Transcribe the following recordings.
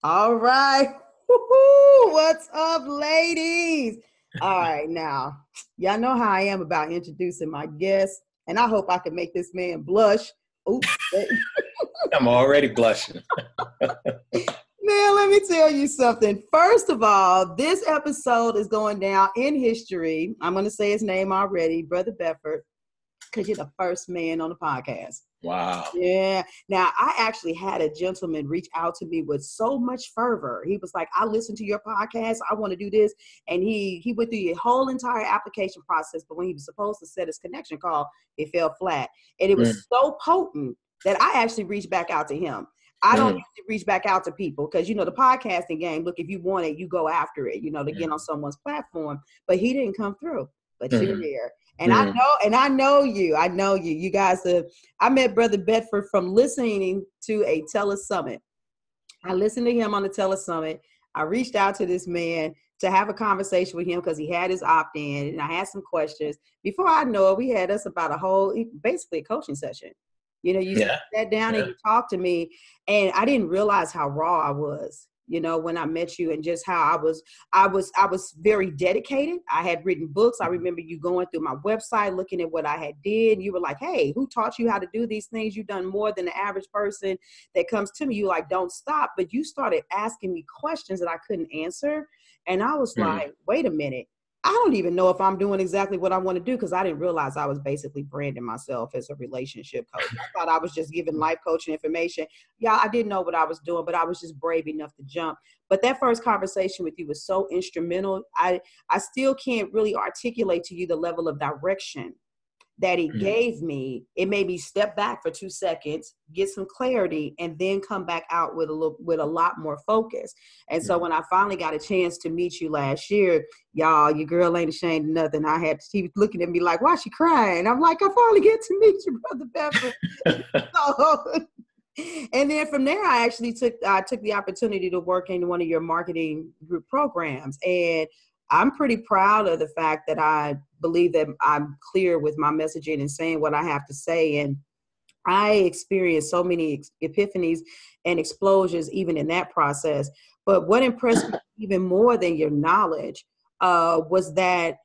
All right. Woo-hoo. What's up, ladies? All right, now, y'all know how I am about introducing my guests, and I hope I can make this man blush. Oops. I'm already blushing. Man, let me tell you something. First of all, this episode is going down in history. I'm going to say his name already, Brother Bedford, because you're the first man on the podcast. Wow. Yeah. Now, I actually had a gentleman reach out to me with so much fervor. He was like, I listened to your podcast. I want to do this. And he went through the whole entire application process. But when he was supposed to set his connection call, it fell flat. And it was so potent that I actually reached back out to him. I don't usually reach back out to people because, the podcasting game, look, if you want it, you go after it, to get on someone's platform. But he didn't come through. But you're here. And I know you. You guys I met Brother Bedford from listening to a telesummit. I listened to him on the telesummit. I reached out to this man to have a conversation with him because he had his opt-in and I had some questions. Before I know it, we had us about basically a coaching session. You sat down and you talked to me and I didn't realize how raw I was. When I met you and just how I was very dedicated. I had written books. I remember you going through my website, looking at what I had did. You were like, hey, who taught you how to do these things? You've done more than the average person that comes to me. You like, don't stop. But you started asking me questions that I couldn't answer. And I was like, wait a minute. I don't even know if I'm doing exactly what I want to do because I didn't realize I was basically branding myself as a relationship coach. I thought I was just giving life coaching information. Yeah, I didn't know what I was doing, but I was just brave enough to jump. But that first conversation with you was so instrumental. I still can't really articulate to you the level of direction that it gave me. It made me step back for 2 seconds, get some clarity, and then come back out with a lot more focus. And so when I finally got a chance to meet you last year, y'all, your girl ain't ashamed of nothing. I had she was looking at me like, why is she crying? I'm like, I finally get to meet you, Brother Bedford. And then from there, I actually took the opportunity to work in one of your marketing group programs. And I'm pretty proud of the fact that I believe that I'm clear with my messaging and saying what I have to say. And I experienced so many epiphanies and explosions even in that process. But what impressed me even more than your knowledge was that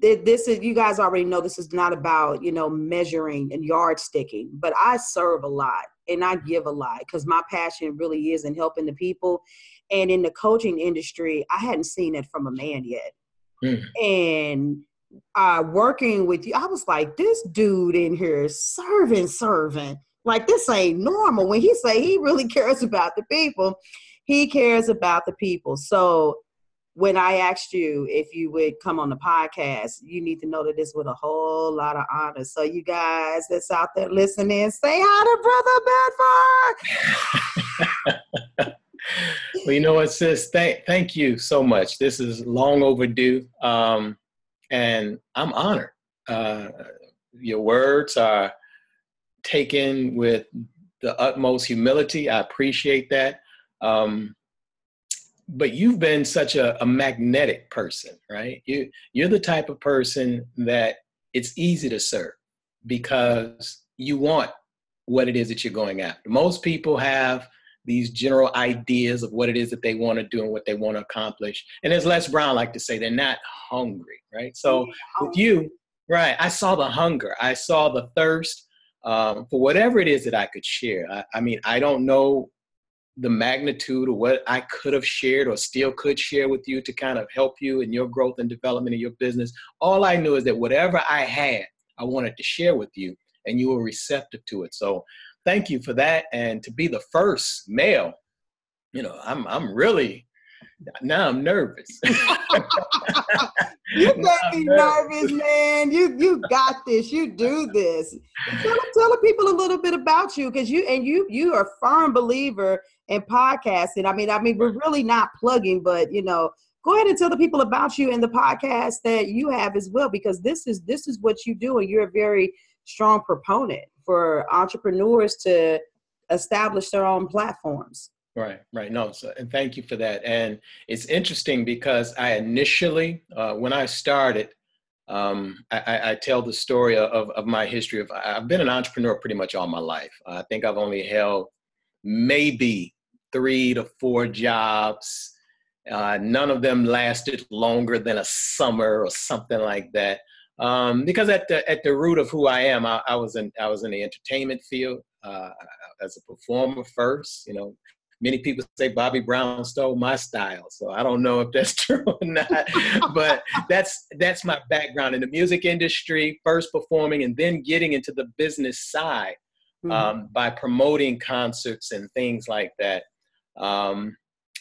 this is, you guys already know this is not about, measuring and yard sticking, but I serve a lot and I give a lot because my passion really is in helping the people. And in the coaching industry, I hadn't seen it from a man yet. And working with you, I was like, this dude in here is serving. Like, this ain't normal. When he say he really cares about the people, he cares about the people. So when I asked you if you would come on the podcast, you need to know that this with a whole lot of honor. So you guys that's out there listening, say hi to Brother Bedford. Well, you know what, sis? Thank you so much. This is long overdue, and I'm honored. Your words are taken with the utmost humility. I appreciate that. But you've been such a magnetic person, right? You're the type of person that it's easy to serve because you want what it is that you're going after. Most people have these general ideas of what it is that they want to do and what they want to accomplish. And as Les Brown like to say, they're not hungry, right? So with you, right, I saw the hunger. I saw the thirst for whatever it is that I could share. I mean, I don't know the magnitude of what I could have shared or still could share with you to kind of help you in your growth and development of your business. All I knew is that whatever I had, I wanted to share with you and you were receptive to it. So thank you for that. And to be the first male, I'm really, now I'm nervous. You can't be nervous, man. You got this. You do this. Tell the people a little bit about you, because you are a firm believer in podcasting. I mean, we're really not plugging, but go ahead and tell the people about you and the podcast that you have as well, because this is what you do, and you're a very strong proponent for entrepreneurs to establish their own platforms. Right. No, and thank you for that. And it's interesting because I initially, when I started, I tell the story of my history I've been an entrepreneur pretty much all my life. I think I've only held maybe 3 to 4 jobs. None of them lasted longer than a summer or something like that. Because at the root of who I am, I was in the entertainment field as a performer first. You know, many people say Bobby Brown stole my style, so I don't know if that's true or not. But that's my background in the music industry, first performing and then getting into the business side by promoting concerts and things like that.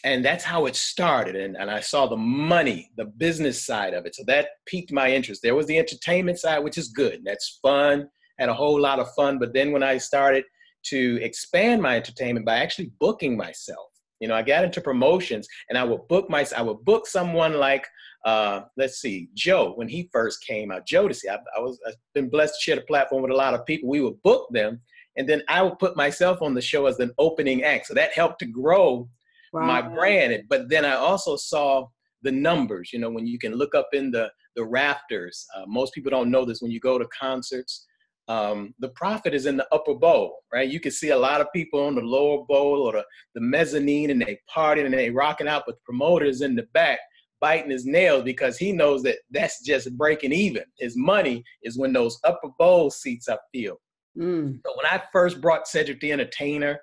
And that's how it started. And I saw the money, the business side of it. So that piqued my interest. There was the entertainment side, which is good. That's fun, had a whole lot of fun. But then when I started to expand my entertainment by actually booking myself, you know, I got into promotions and I would book someone like, let's see, Joe, when he first came out, Jodeci. I've been blessed to share the platform with a lot of people. We would book them. And then I would put myself on the show as an opening act. So that helped to grow my brand. But then I also saw the numbers, you know, when you can look up in the rafters. Most people don't know this when you go to concerts. The profit is in the upper bowl, right? You can see a lot of people on the lower bowl or the mezzanine, and they partying and they rocking out, but the promoter is in the back biting his nails because he knows that that's just breaking even. His money is when those upper bowl seats are filled. So when I first brought Cedric the Entertainer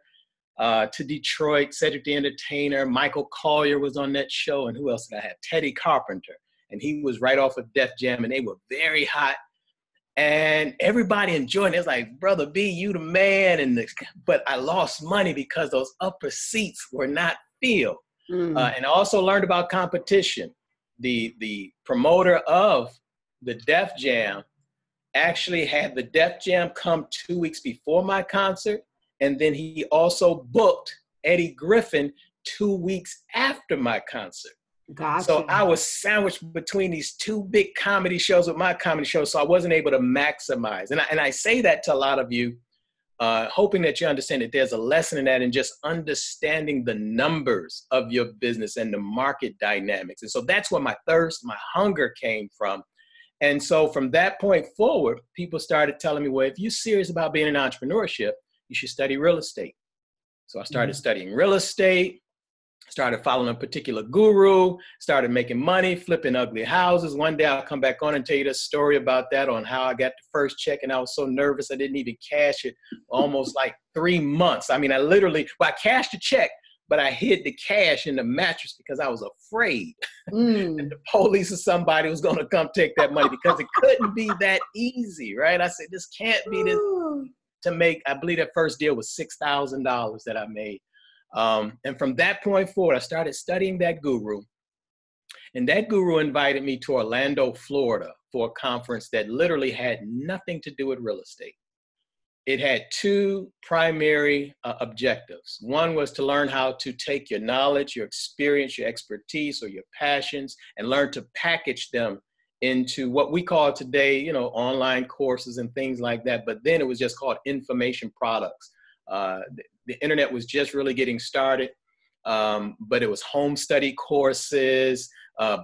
to Detroit, Cedric the Entertainer, Michael Collier was on that show, and who else did I have? Teddy Carpenter, and he was right off of Def Jam, and they were very hot, and everybody enjoyed it. It was like, Brother B, you the man, but I lost money because those upper seats were not filled. And I also learned about competition. The promoter of the Def Jam actually had the Def Jam come 2 weeks before my concert. And then he also booked Eddie Griffin 2 weeks after my concert. Gotcha. So I was sandwiched between these two big comedy shows with my comedy show. So I wasn't able to maximize. And I say that to a lot of you, hoping that you understand that there's a lesson in that and just understanding the numbers of your business and the market dynamics. And so that's where my thirst, my hunger came from. And so from that point forward, people started telling me, well, if you're serious about being in entrepreneurship, you should study real estate. So I started studying real estate, started following a particular guru, started making money, flipping ugly houses. One day I'll come back on and tell you the story about that, on how I got the first check and I was so nervous I didn't even cash it almost like 3 months. I mean, I cashed the check, but I hid the cash in the mattress because I was afraid that the police or somebody was going to come take that money, because it couldn't be that easy, right? I said, this can't be this. To make, I believe that first deal was $6,000 that I made. And from that point forward, I started studying that guru. And that guru invited me to Orlando, Florida for a conference that literally had nothing to do with real estate. It had two primary objectives. One was to learn how to take your knowledge, your experience, your expertise, or your passions, and learn to package them into what we call today, you know, online courses and things like that. But then it was just called information products. The internet was just really getting started, but it was home study courses,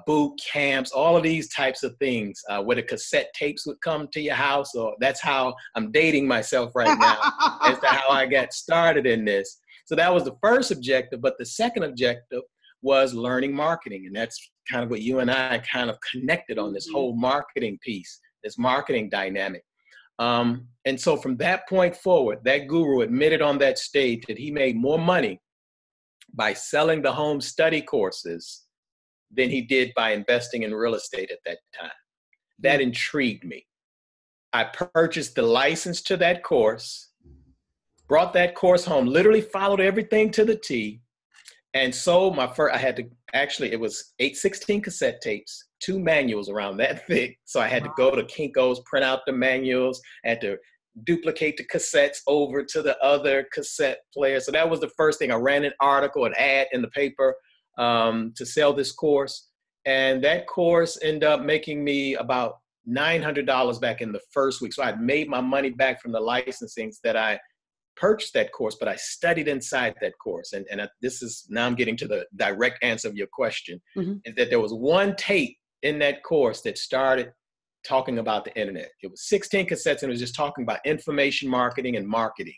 boot camps, all of these types of things, where the cassette tapes would come to your house. Or that's how I'm dating myself right now as to how I got started in this. So that was the first objective. But the second objective was learning marketing. And that's kind of what you and I kind of connected on, this whole marketing piece, this marketing dynamic. And so from that point forward, that guru admitted on that stage that he made more money by selling the home study courses than he did by investing in real estate at that time. That intrigued me. I purchased the license to that course, brought that course home, literally followed everything to the T. And so I had to, actually, it was 816 cassette tapes, 2 manuals around that thick. So I had to go to Kinko's, print out the manuals, had to duplicate the cassettes over to the other cassette player. So that was the first thing. I ran an article, an ad in the paper to sell this course. And that course ended up making me about $900 back in the first week. So I'd made my money back from the licensings that I purchased that course, but I studied inside that course. And this is, now I'm getting to the direct answer of your question, is that there was one tape in that course that started talking about the internet. It was 16 cassettes and it was just talking about information marketing and marketing.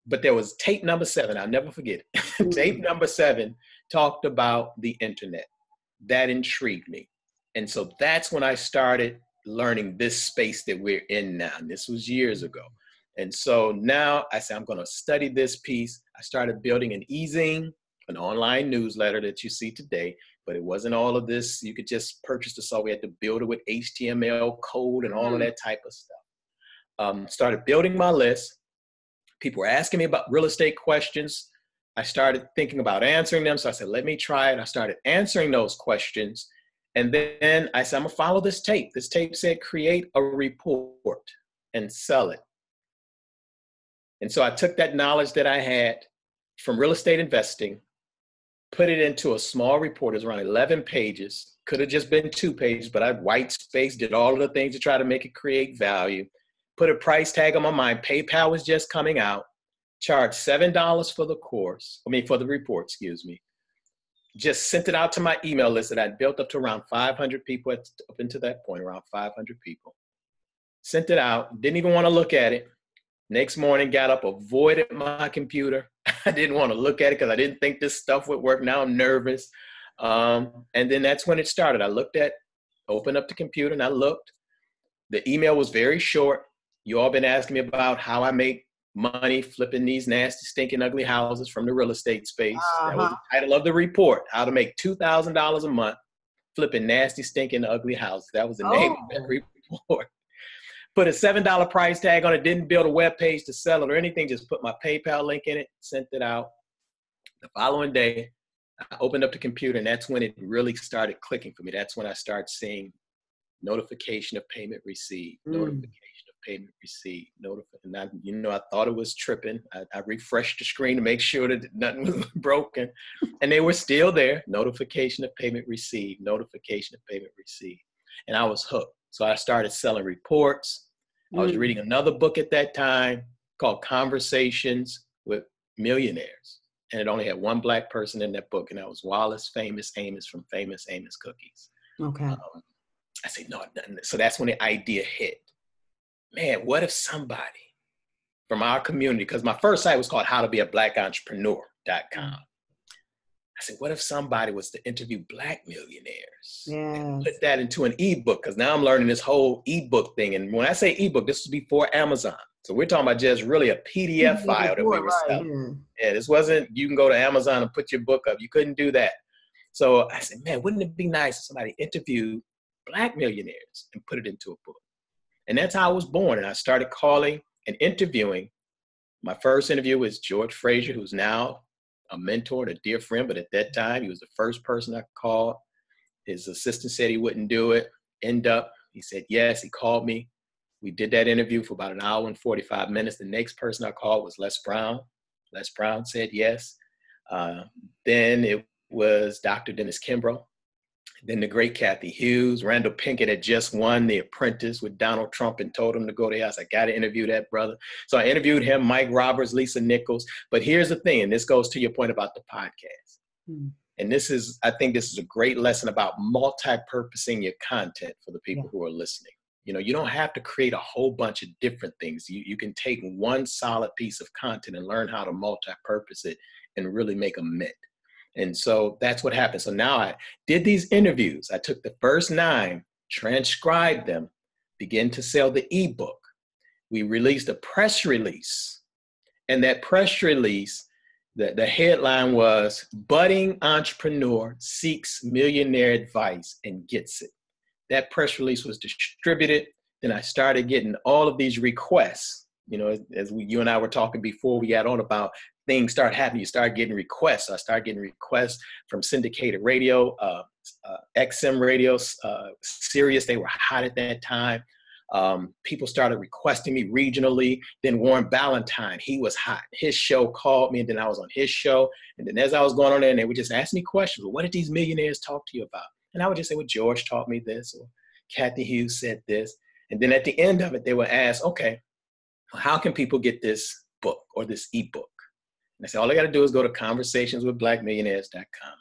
but there was tape number 7. I'll never forget it. Mm. Tape number 7 talked about the internet. That intrigued me. And so that's when I started learning this space that we're in now. And this was years ago. And so now I said, I'm going to study this piece. I started building an e-zine, an online newsletter that you see today, but it wasn't all of this. You could just purchase the software. We had to build it with HTML code and all of that type of stuff. Started building my list. People were asking me about real estate questions. I started thinking about answering them. So I said, let me try it. I started answering those questions. And then I said, I'm gonna follow this tape. This tape said, create a report and sell it. And so I took that knowledge that I had from real estate investing, put it into a small report. It was around 11 pages. Could have just been 2 pages, but I white space, did all of the things to try to make it create value. Put a price tag on my mind. PayPal was just coming out. Charged $7 for the course. For the report, excuse me. Just sent it out to my email list that I'd built up to around 500 people up until that point, around 500 people. Sent it out. Didn't even want to look at it. Next morning, got up, avoided my computer. I didn't want to look at it because I didn't think this stuff would work. Now I'm nervous. And then that's when it started. I opened up the computer and I looked. The email was very short. You all been asking me about how I make money flipping these nasty, stinking, ugly houses from the real estate space. That was the title of the report, how to make $2,000 a month flipping nasty, stinking, ugly houses. That was the name of that report. Put a $7 price tag on it, didn't build a web page to sell it or anything, just put my PayPal link in it, sent it out. The following day, I opened up the computer, and that's when it really started clicking for me. That's when I started seeing notification of payment received, notification of payment received, and I thought it was tripping. I refreshed the screen to make sure that nothing was broken, and they were still there. Notification of payment received, notification of payment received. And I was hooked. So I started selling reports. I was reading another book at that time called Conversations with Millionaires. And it only had one Black person in that book, and that was Wallace Famous Amos from Famous Amos Cookies. Okay. I said, no. So that's when the idea hit. Man, what if somebody from our community, because my first site was called howtobea.blackentrepreneur.com. I said, what if somebody was to interview Black millionaires and put that into an ebook? Because now I'm learning this whole ebook thing. And when I say ebook, this was before Amazon. So we're talking about just really a PDF file that we were selling. Yeah, this wasn't, you can go to Amazon and put your book up. You couldn't do that. So I said, man, wouldn't it be nice if somebody interviewed Black millionaires and put it into a book? And that's how I was born. And I started calling and interviewing. My first interview was George Frazier, who's now a mentor and a dear friend, but at that time, he was the first person I called. His assistant said he wouldn't do it. He said yes. He called me. We did that interview for about 1 hour and 45 minutes. The next person I called was Les Brown. Les Brown said yes. Then it was Dr. Dennis Kimbrough. Then the great Kathy Hughes. Randall Pinkett had just won The Apprentice with Donald Trump and told him to go to house. I got to interview that brother. So I interviewed him, Mike Roberts, Lisa Nichols. But here's the thing, and this goes to your point about the podcast. And I think this is a great lesson about multi-purposing your content for the people who are listening. You don't have to create a whole bunch of different things. You can take one solid piece of content and learn how to multi-purpose it and really make a mint. And so that's what happened. So now I did these interviews. I took the first 9, transcribed them, began to sell the ebook. We released a press release. And that press release, the headline was, Budding Entrepreneur Seeks Millionaire Advice and Gets It. That press release was distributed. Then I started getting all of these requests. As you and I were talking before we got on about things start happening, you start getting requests. I started getting requests from syndicated radio, XM radio, Sirius. They were hot at that time. People started requesting me regionally. Then Warren Ballantyne, he was hot. His show called me, and then I was on his show. And then as I was going on there, and they would just ask me questions. Well, what did these millionaires talk to you about? And I would just say, well, George taught me this, or Kathy Hughes said this. And then at the end of it, they would ask, okay, how can people get this book or this ebook? And I said, all they got to do is go to conversationswithblackmillionaires.com.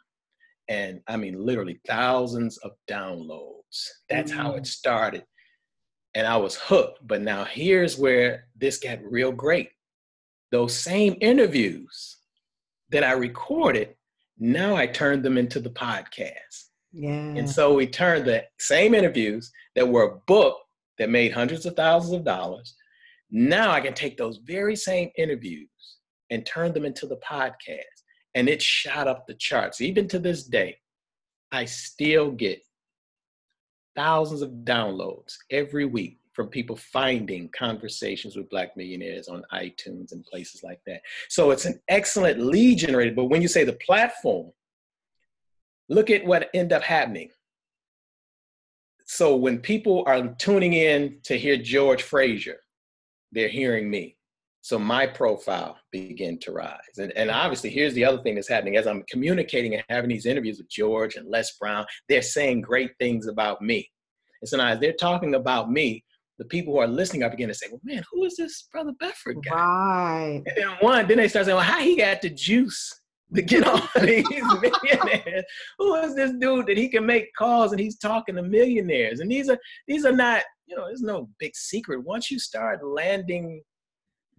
And I mean, literally thousands of downloads. That's how it started. And I was hooked. But now here's where this got real great. those same interviews that I recorded, now I turned them into the podcast. Yeah. And so we turned the same interviews that were a book that made hundreds of thousands of dollars. Now I can take those very same interviews and turn them into the podcast. And it shot up the charts. Even to this day, I still get thousands of downloads every week from people finding Conversations with Black Millionaires on iTunes and places like that. So it's an excellent lead generator. But when you say the platform, look at what ended up happening. So when people are tuning in to hear George Fraser, they're hearing me. So my profile began to rise. And obviously, here's the other thing that's happening. As I'm communicating and having these interviews with George and Les Brown, they're saying great things about me. And so now as they're talking about me, the people who are listening are beginning to say, well, man, who is this Brother Bedford guy? Right. And then they start saying, well, how he got the juice to get on these millionaires? Who is this dude that he can make calls and he's talking to millionaires? And these are not, there's no big secret. Once you start landing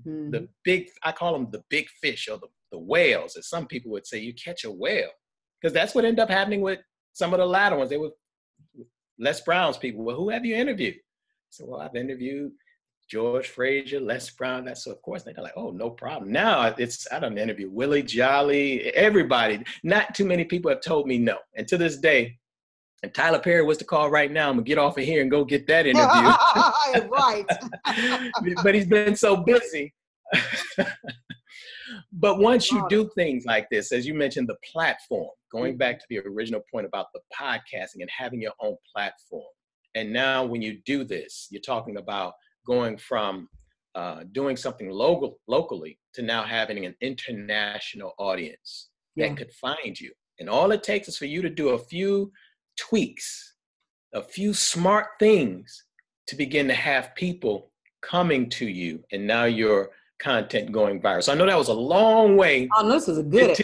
the big, I call them the big fish, or the whales, as some people would say, you catch a whale. Because that's what ended up happening with some of the latter ones. They were Les Brown's people. Well, who have you interviewed? So, well, I've interviewed George Fraser, Les Brown. So of course they're like, oh, no problem. Now I don't interview Willie Jolly, everybody. Not too many people have told me no. And to this day, if Tyler Perry was to call right now, I'm gonna get off of here and go get that interview. Right. But he's been so busy. But once you do things like this, as you mentioned, the platform, going back to the original point about the podcasting and having your own platform. And now when you do this, you're talking about going from doing something locally to now having an international audience that could find you. And all it takes is for you to do a few tweaks, a few smart things to begin to have people coming to you. And now your content going viral. So I know that was a long way. Oh, this is a good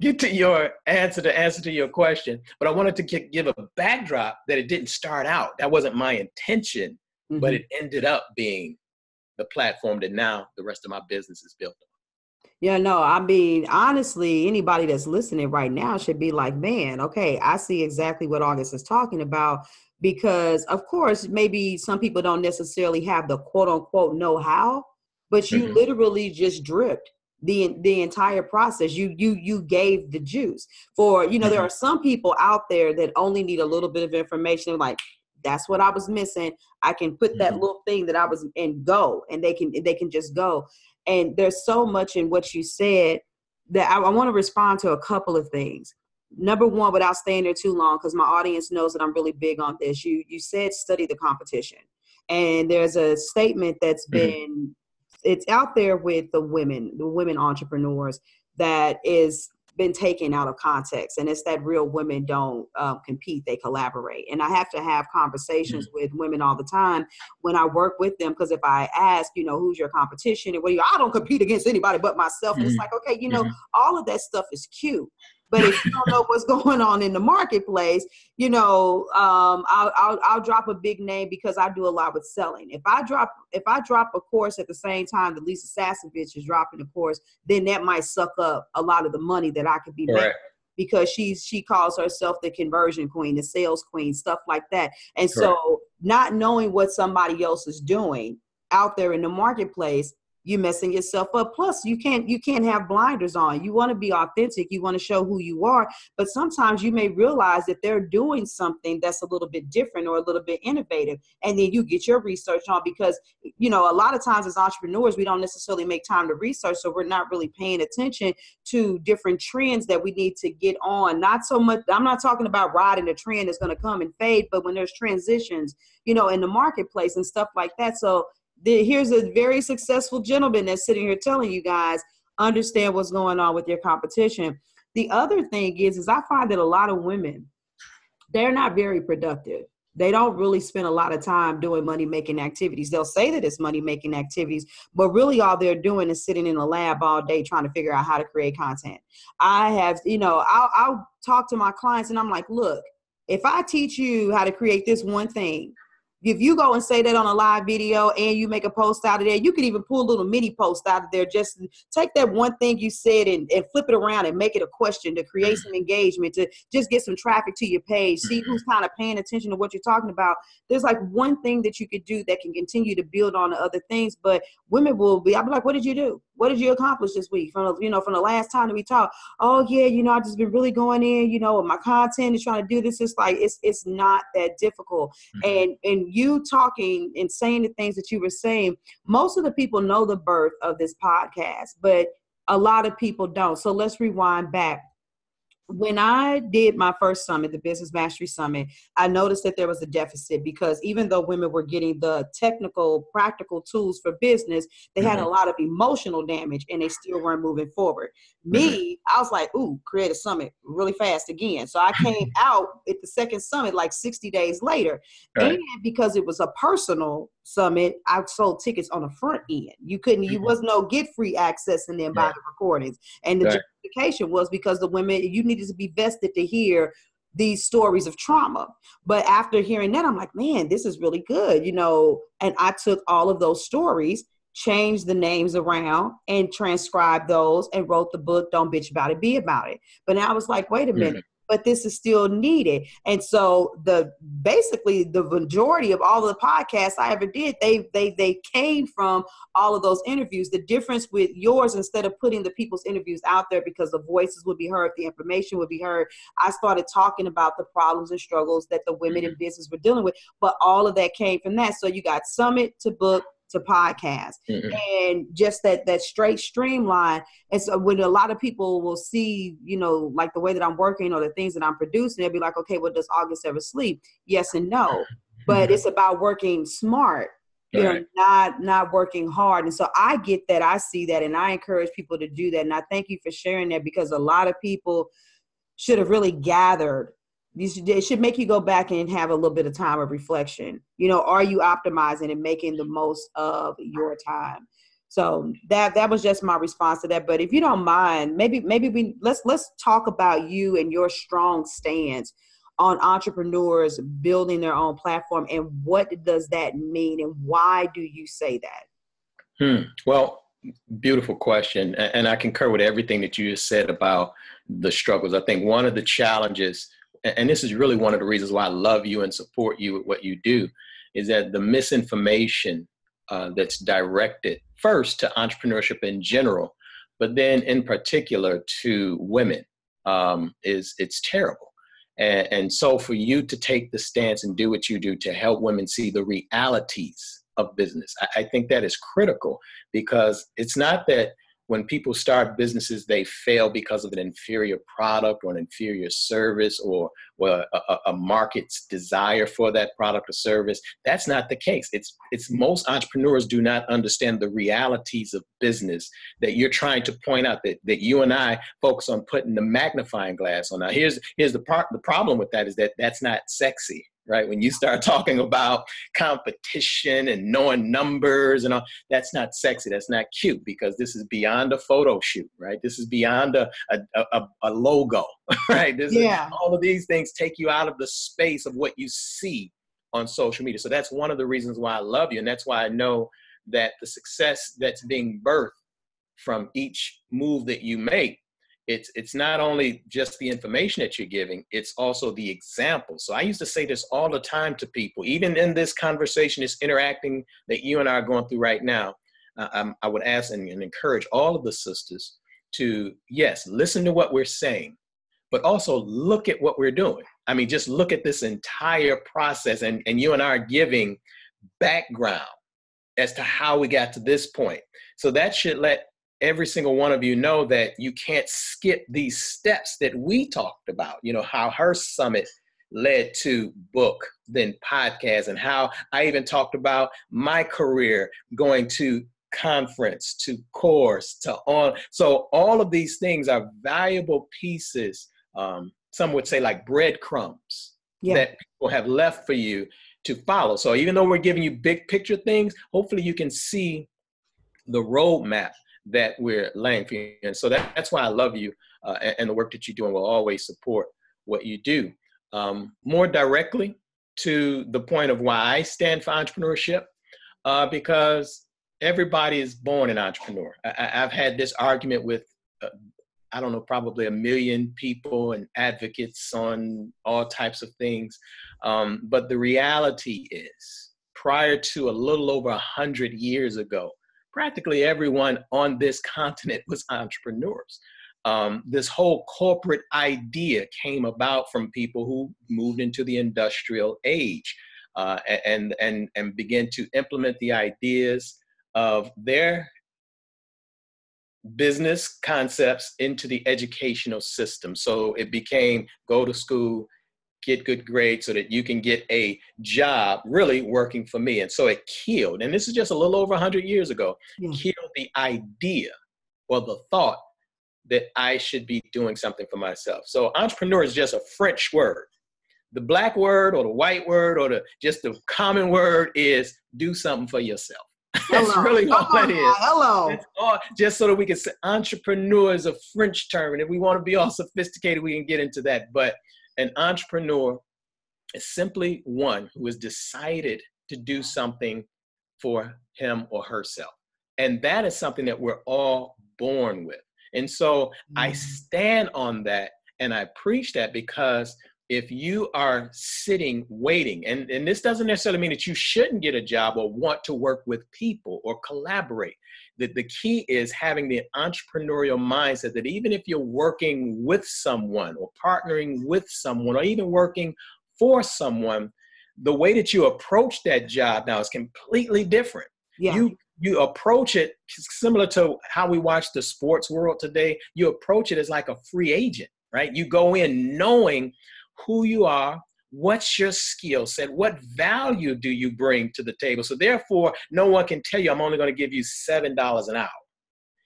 get to your answer to your question. But I wanted to give a backdrop that it didn't start out. That wasn't my intention, but it ended up being the platform that now the rest of my business is built on. Yeah, no, I mean, honestly, anybody that's listening right now should be like, man, okay, I see exactly what August is talking about. Because of course, maybe some people don't necessarily have the quote unquote know-how, but you literally just dripped the entire process. You gave the juice for, there are some people out there that only need a little bit of information. Like, that's what I was missing. I can put that little thing that I was in go, and they can just go. And there's so much in what you said that I want to respond to a couple of things. Number one, without staying there too long, because my audience knows that I'm really big on this. You said study the competition. And there's a statement that's been, it's out there with the women entrepreneurs that is been taken out of context. And it's that real women don't compete, they collaborate. And I have to have conversations with women all the time when I work with them, because if I ask, who's your competition, and I don't compete against anybody but myself. And it's like, okay, all of that stuff is cute. But if you don't know what's going on in the marketplace, I'll drop a big name because I do a lot with selling. If I drop a course at the same time that Lisa Sasevich is dropping a course, then that might suck up a lot of the money that I could be making, because she calls herself the conversion queen, the sales queen, stuff like that. And so not knowing what somebody else is doing out there in the marketplace, you're messing yourself up. Plus, you can't have blinders on. You want to be authentic. You want to show who you are. But sometimes you may realize that they're doing something that's a little bit different or a little bit innovative. And then you get your research on, because, a lot of times as entrepreneurs, we don't necessarily make time to research. So we're not really paying attention to different trends that we need to get on. Not so much. I'm not talking about riding a trend that's going to come and fade, but when there's transitions, in the marketplace and stuff like that. So here's a very successful gentleman that's sitting here telling you guys, understand what's going on with your competition. The other thing is I find that a lot of women, they're not very productive. They don't really spend a lot of time doing money-making activities. They'll say that it's money-making activities, but really all they're doing is sitting in a lab all day trying to figure out how to create content. I have, I'll talk to my clients and I'm like, look, if I teach you how to create this one thing, if you go and say that on a live video and you make a post out of there, you can even pull a little mini post out of there. Just take that one thing you said and flip it around and make it a question to create some engagement, to just get some traffic to your page, see who's kind of paying attention to what you're talking about. There's like one thing that you could do that can continue to build on the other things. But women will be, I'll be like, what did you do? What did you accomplish this week? From the last time that we talked, oh yeah, I've just been really going in, with my content and trying to do this. It's like, it's not that difficult. And you talking and saying the things that you were saying, most of the people know the birth of this podcast, but a lot of people don't. So let's rewind back. When I did my first summit, the Business Mastery Summit, I noticed that there was a deficit because even though women were getting the technical, practical tools for business, they had a lot of emotional damage and they still weren't moving forward. Me, I was like, ooh, create a summit really fast again. So I came out at the second summit like 60 days later. Right. And because it was a personal summit, I sold tickets on the front end. You was no get free access and then buy the recordings. And the justification was because the women, you needed to be vested to hear these stories of trauma. But after hearing that, I'm like, man, this is really good, and I took all of those stories, changed the names around and transcribed those and wrote the book, Don't Bitch About It, Be About It. But now I was like, wait a minute. But this is still needed. And so basically the majority of all of the podcasts I ever did, they came from all of those interviews. The difference with yours, instead of putting the people's interviews out there because the voices would be heard, the information would be heard, I started talking about the problems and struggles that the women in business were dealing with. But all of that came from that. So you got summit to book to podcast, and just that straight streamline. And so when a lot of people will see, like the way that I'm working or the things that I'm producing, they'll be like, okay, well, does August ever sleep? Yes and no. But it's about working smart, not working hard. And so I get that, I see that, and I encourage people to do that. And I thank you for sharing that, because a lot of people should have really gathered. It should make you go back and have a little bit of time of reflection. Are you optimizing and making the most of your time? So that was just my response to that. But if you don't mind, maybe let's talk about you and your strong stance on entrepreneurs building their own platform, and what does that mean, and why do you say that? Well, beautiful question. And I concur with everything that you just said about the struggles. I think one of the challenges, and this is really one of the reasons why I love you and support you with what you do, is that the misinformation that's directed first to entrepreneurship in general, but then in particular to women, it's terrible. And so for you to take the stance and do what you do to help women see the realities of business, I think that is critical, because it's not that when people start businesses, they fail because of an inferior product or an inferior service or a market's desire for that product or service. That's not the case. It's most entrepreneurs do not understand the realities of business that you're trying to point out, that you and I focus on putting the magnifying glass on. Now, here's the problem with that is that that's not sexy. Right? When you start talking about competition and knowing numbers and all, that's not sexy. That's not cute, because this is beyond a photo shoot, right? This is beyond a logo, right? All of these things take you out of the space of what you see on social media. So that's one of the reasons why I love you. And that's why I know that the success that's being birthed from each move that you make, it's not only just the information that you're giving, it's also the example. So I used to say this all the time to people, even in this conversation, this interacting that you and I are going through right now. I would ask and encourage all of the sisters to, yes, listen to what we're saying, but also look at what we're doing. I mean, just look at this entire process, and you and I are giving background as to how we got to this point. So that should let every single one of you know that you can't skip these steps that we talked about, how her summit led to book, then podcast, and how I even talked about my career going to conference, to course, to on. So all of these things are valuable pieces. Some would say like breadcrumbs that people have left for you to follow. So even though we're giving you big picture things, hopefully you can see the roadmap that we're laying for you. And so that's why I love you and the work that you do, and will always support what you do. More directly, to the point of why I stand for entrepreneurship, because everybody is born an entrepreneur. I've had this argument with, I don't know, probably 1 million people and advocates on all types of things. But the reality is, prior to a little over 100 years ago, practically everyone on this continent was entrepreneurs. This whole corporate idea came about from people who moved into the industrial age and began to implement the ideas of their business concepts into the educational system. So it became go to school, get good grades so that you can get a job really working for me. And so it killed, and this is just a little over 100 years ago, killed the idea or the thought that I should be doing something for myself. So entrepreneur is just a French word. The black word or the white word or just the common word is do something for yourself. That's really all that is. Hello. That's all, just so that we can say entrepreneur is a French term. And if we want to be all sophisticated, we can get into that. But an entrepreneur is simply one who has decided to do something for him or herself. And that is something that we're all born with. And so I stand on that and I preach that, because if you are sitting waiting, and this doesn't necessarily mean that you shouldn't get a job or want to work with people or collaborate. The key is having the entrepreneurial mindset that even if you're working with someone or partnering with someone or even working for someone, the way that you approach that job now is completely different. Yeah. You approach it similar to how we watch the sports world today. You approach it as like a free agent, right? You go in knowing who you are, what's your skill set, what value do you bring to the table. So therefore, no one can tell you, I'm only going to give you $7 an hour.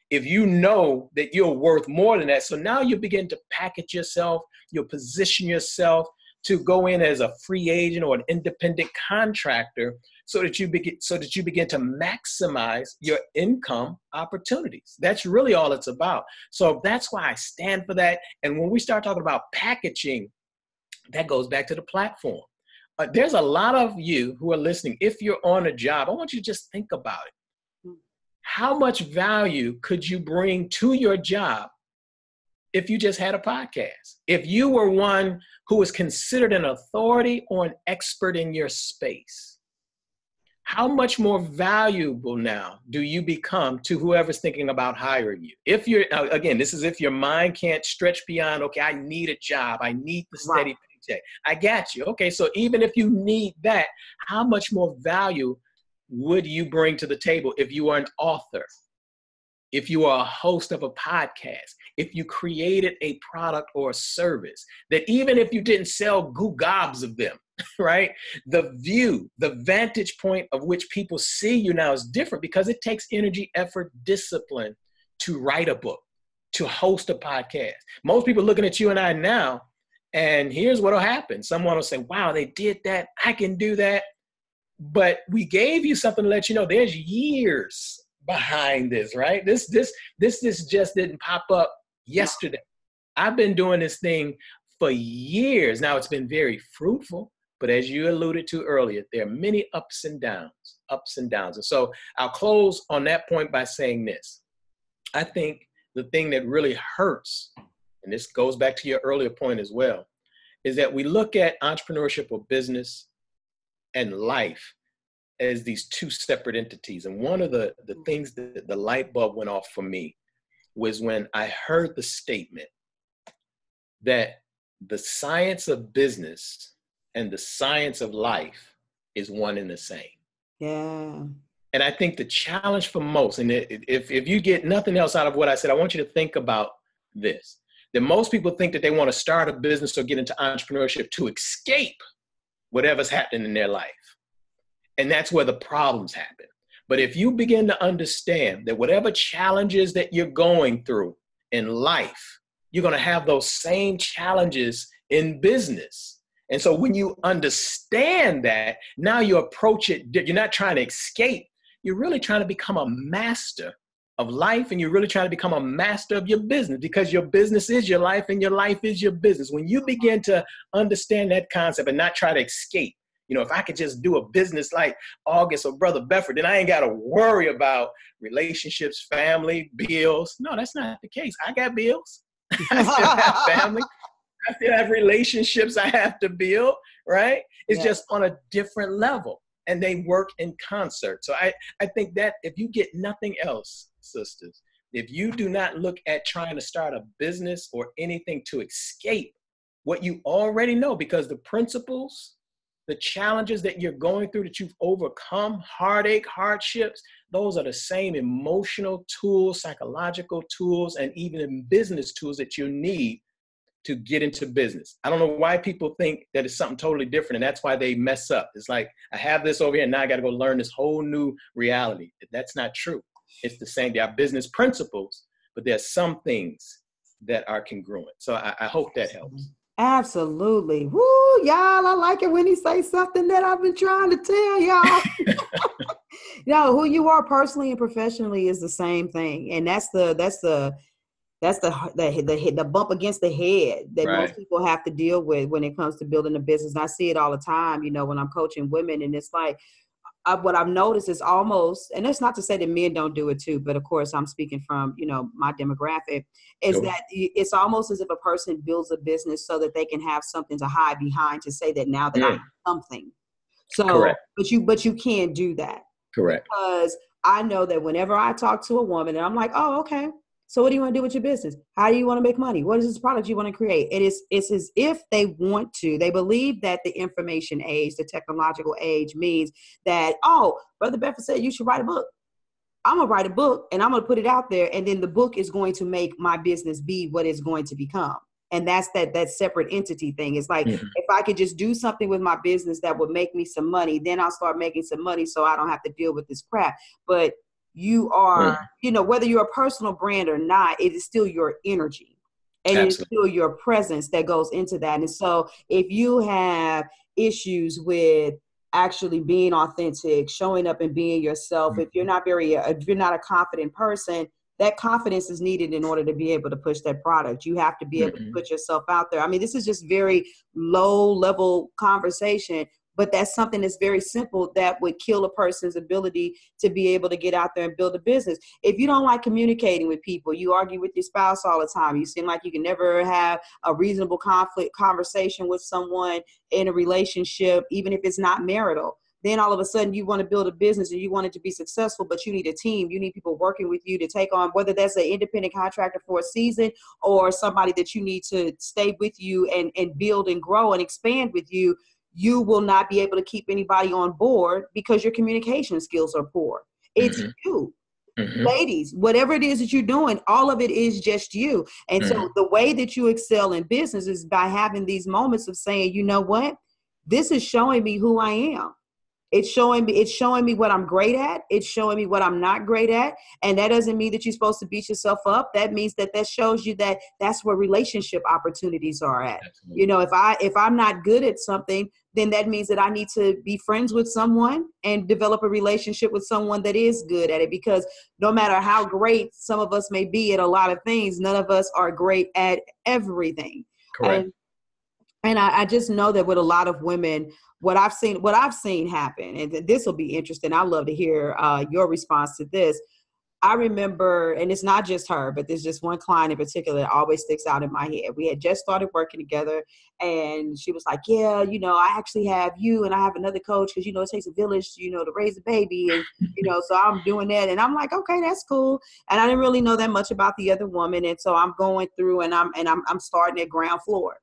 If you know that you're worth more than that, so now you begin to package yourself, you position yourself to go in as a free agent or an independent contractor, so that you begin to maximize your income opportunities. That's really all it's about. So that's why I stand for that. And when we start talking about packaging, that goes back to the platform. There's a lot of you who are listening. If you're on a job, I want you to just think about it. How much value could you bring to your job if you just had a podcast? If you were one who was considered an authority or an expert in your space, how much more valuable now do you become to whoever's thinking about hiring you? If you're, again, this is if your mind can't stretch beyond, okay, I need a job, I need the steady paycheck. I got you. Okay, so even if you need that, how much more value would you bring to the table if you are an author, if you are a host of a podcast, if you created a product or a service, that even if you didn't sell gobs of them, right? The view, the vantage point of which people see you now is different, because it takes energy, effort, discipline to write a book, to host a podcast. Most people looking at you and I now, and here's what will happen. Someone will say, wow, they did that. I can do that. But we gave you something to let you know there's years behind this, right? This just didn't pop up yesterday. I've been doing this thing for years. Now it's been very fruitful. But as you alluded to earlier, there are many ups and downs. And so I'll close on that point by saying this. I think the thing that really hurts, and this goes back to your earlier point as well, is that we look at entrepreneurship or business and life as these two separate entities. And one of the things that the light bulb went off for me was when I heard the statement that the science of business and the science of life is one and the same. Yeah. And I think the challenge for most, and if you get nothing else out of what I said, I want you to think about this, that most people think that they want to start a business or get into entrepreneurship to escape whatever's happening in their life. And that's where the problems happen. But if you begin to understand that whatever challenges that you're going through in life, you're going to have those same challenges in business. And so when you understand that, now you approach it, you're not trying to escape, you're really trying to become a master of life, and you're really trying to become a master of your business, because your business is your life and your life is your business. When you begin to understand that concept and not try to escape, If I could just do a business like August or Brother Bedford, then I ain't got to worry about relationships, family, bills. No, that's not the case. I got bills. I still have family. I still have relationships I have to build, right? It's just on a different level, and they work in concert. So I think that if you get nothing else, sisters, if you do not look at trying to start a business or anything to escape what you already know, because the principles, the challenges that you're going through, that you've overcome, heartache, hardships, those are the same emotional tools, psychological tools, and even business tools that you need to get into business. I don't know why people think that it's something totally different, and that's why they mess up. It's like, I have this over here, and now I got to go learn this whole new reality. That's not true. It's the same. There are business principles, but there are some things that are congruent. So I hope that helps. Absolutely. Woo, y'all, I like it when he says something that I've been trying to tell y'all. Who you are personally and professionally is the same thing. And that's the bump against the head that most people have to deal with when it comes to building a business. And I see it all the time, when I'm coaching women, and it's like, what I've noticed is almost, and that's not to say that men don't do it too, but of course I'm speaking from, my demographic, is that it's almost as if a person builds a business so that they can have something to hide behind to say that now that I have something. So, correct. but you can't do that. Correct. Because I know that whenever I talk to a woman and I'm like, oh, okay, so what do you want to do with your business? How do you want to make money? What is this product you want to create? It's as if they believe that the information age, the technological age means that, oh, Brother Bedford said you should write a book. I'm going to write a book and I'm going to put it out there. And then the book is going to make my business be what it's going to become. And that's that separate entity thing. It's like, if I could just do something with my business that would make me some money, then I'll start making some money so I don't have to deal with this crap. But you are, whether you're a personal brand or not, it is still your energy and it's still your presence that goes into that. And so if you have issues with actually being authentic, showing up and being yourself, if you're not a confident person, that confidence is needed in order to be able to push that product. You have to be able to put yourself out there. I mean, this is just very low level conversation, but that's something that's very simple that would kill a person's ability to be able to get out there and build a business. If you don't like communicating with people, you argue with your spouse all the time, you seem like you can never have a reasonable conversation with someone in a relationship, even if it's not marital, then all of a sudden you want to build a business and you want it to be successful, but you need a team. You need people working with you to take on, whether that's an independent contractor for a season or somebody that you need to stay with you and build and grow and expand with you. You will not be able to keep anybody on board because your communication skills are poor. It's you. Ladies, whatever it is that you're doing, all of it is just you. And so the way that you excel in business is by having these moments of saying, you know what, this is showing me who I am. It's showing me what I'm great at. It's showing me what I'm not great at. And that doesn't mean that you're supposed to beat yourself up. That means that shows you that that's where relationship opportunities are at. Absolutely. If I'm not good at something, then that means that I need to be friends with someone and develop a relationship with someone that is good at it. Because no matter how great some of us may be at a lot of things, none of us are great at everything. Correct. And I just know that with a lot of women, what I've seen happen, and this will be interesting. I'd love to hear your response to this. I remember, and it's not just her, but there's just one client in particular that always sticks out in my head. We had just started working together and she was like, yeah, I actually have you and I have another coach because, it takes a village, to raise a baby. And, so I'm doing that. And I'm like, okay, that's cool. And I didn't really know that much about the other woman. And so I'm going through and I'm starting at ground floor.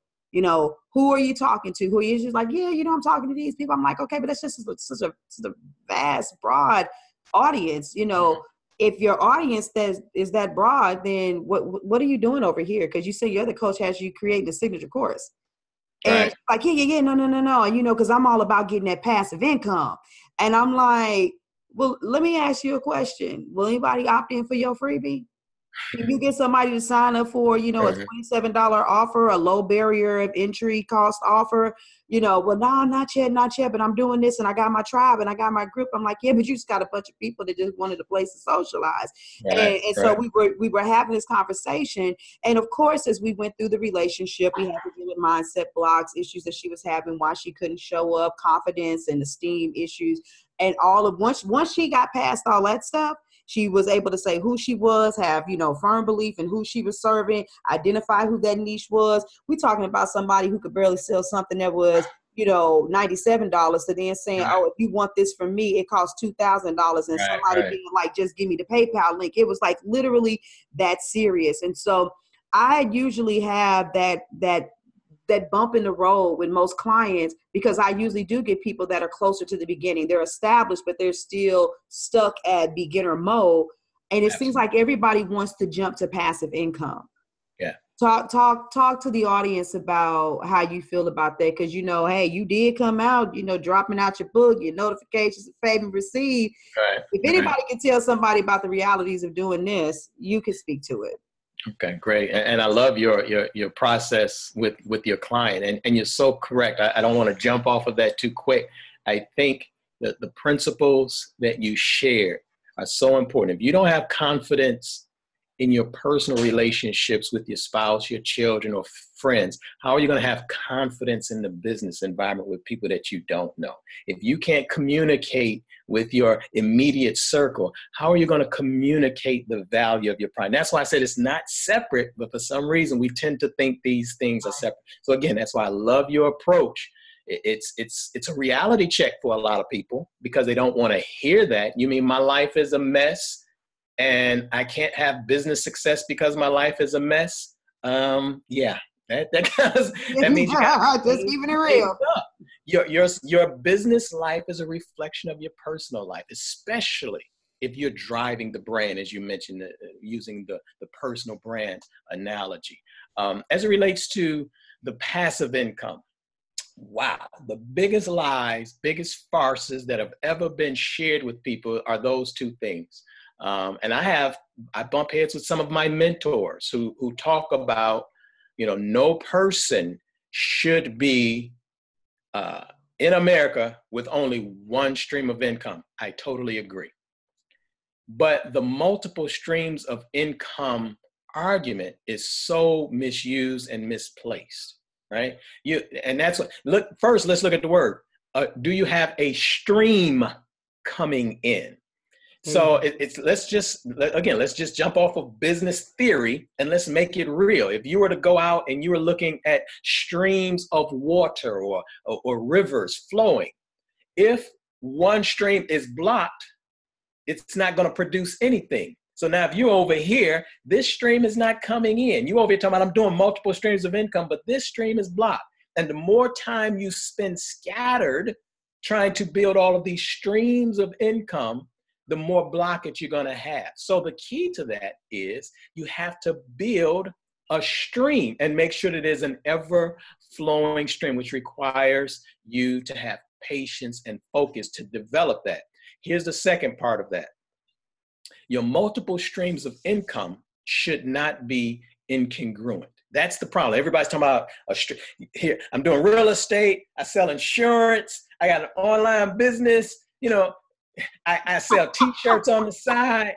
Who are you talking to? Who are you? She's like, yeah, I'm talking to these people. I'm like, okay, but that's just such a vast, broad audience. If your audience is that broad, then what are you doing over here? Because you say your other coach has you creating a signature course. And like, yeah, no, because I'm all about getting that passive income. And I'm like, well, let me ask you a question. Will anybody opt in for your freebie? If you get somebody to sign up for, a $27 offer, a low barrier of entry cost offer, well, no, not yet, but I'm doing this and I got my tribe and I got my group. I'm like, yeah, but you just got a bunch of people that just wanted a place to socialize. So we were having this conversation. And of course, as we went through the relationship, we had to deal with mindset blocks, issues that she was having, why she couldn't show up, confidence and esteem issues. And once she got past all that stuff, she was able to say who she was, have, firm belief in who she was serving, identify who that niche was. We're talking about somebody who could barely sell something that was, $97 to then saying, Right. oh, if you want this from me, it costs $2,000. And somebody being like, just give me the PayPal link. It was like literally that serious. And so I usually have that bump in the road with most clients, because I usually do get people that are closer to the beginning. They're established, but they're still stuck at beginner mode. And it seems like everybody wants to jump to passive income. Yeah. Talk to the audience about how you feel about that. Cause hey, you did come out, dropping out your book, your notifications, favor received. Right. If anybody can tell somebody about the realities of doing this, you can speak to it. Okay, great. And I love your process with your client. And you're so correct. I don't want to jump off of that too quick. I think that the principles that you share are so important. If you don't have confidence in your personal relationships with your spouse, your children, or friends, how are you going to have confidence in the business environment with people that you don't know? If you can't communicate with your immediate circle, how are you going to communicate the value of your product? That's why I said it's not separate, but for some reason we tend to think these things are separate. So again, that's why I love your approach. It's a reality check for a lot of people, because they don't want to hear that. You mean my life is a mess and I can't have business success because my life is a mess? Yeah, that means you got just keeping it real. Your business life is a reflection of your personal life, especially if you're driving the brand, as you mentioned, using the personal brand analogy. As it relates to the passive income, wow, the biggest lies, biggest farces that have ever been shared with people are those two things. And I bump heads with some of my mentors who talk about, no person should be in America with only one stream of income. I totally agree. But the multiple streams of income argument is so misused and misplaced, right? And that's what, first, let's look at the word. Do you have a stream coming in? So let's just jump off of business theory and let's make it real. If you were to go out and you were looking at streams of water or rivers flowing, if one stream is blocked, it's not going to produce anything. So now if you're over here, this stream is not coming in. You over here talking about I'm doing multiple streams of income, but this stream is blocked. And the more time you spend scattered trying to build all of these streams of income, the more blockage you're going to have. So the key to that is you have to build a stream and make sure that it is an ever flowing stream, which requires you to have patience and focus to develop that. Here's the second part of that. Your multiple streams of income should not be incongruent. That's the problem. Everybody's talking about here. I'm doing real estate. I sell insurance. I got an online business. I sell T-shirts on the side.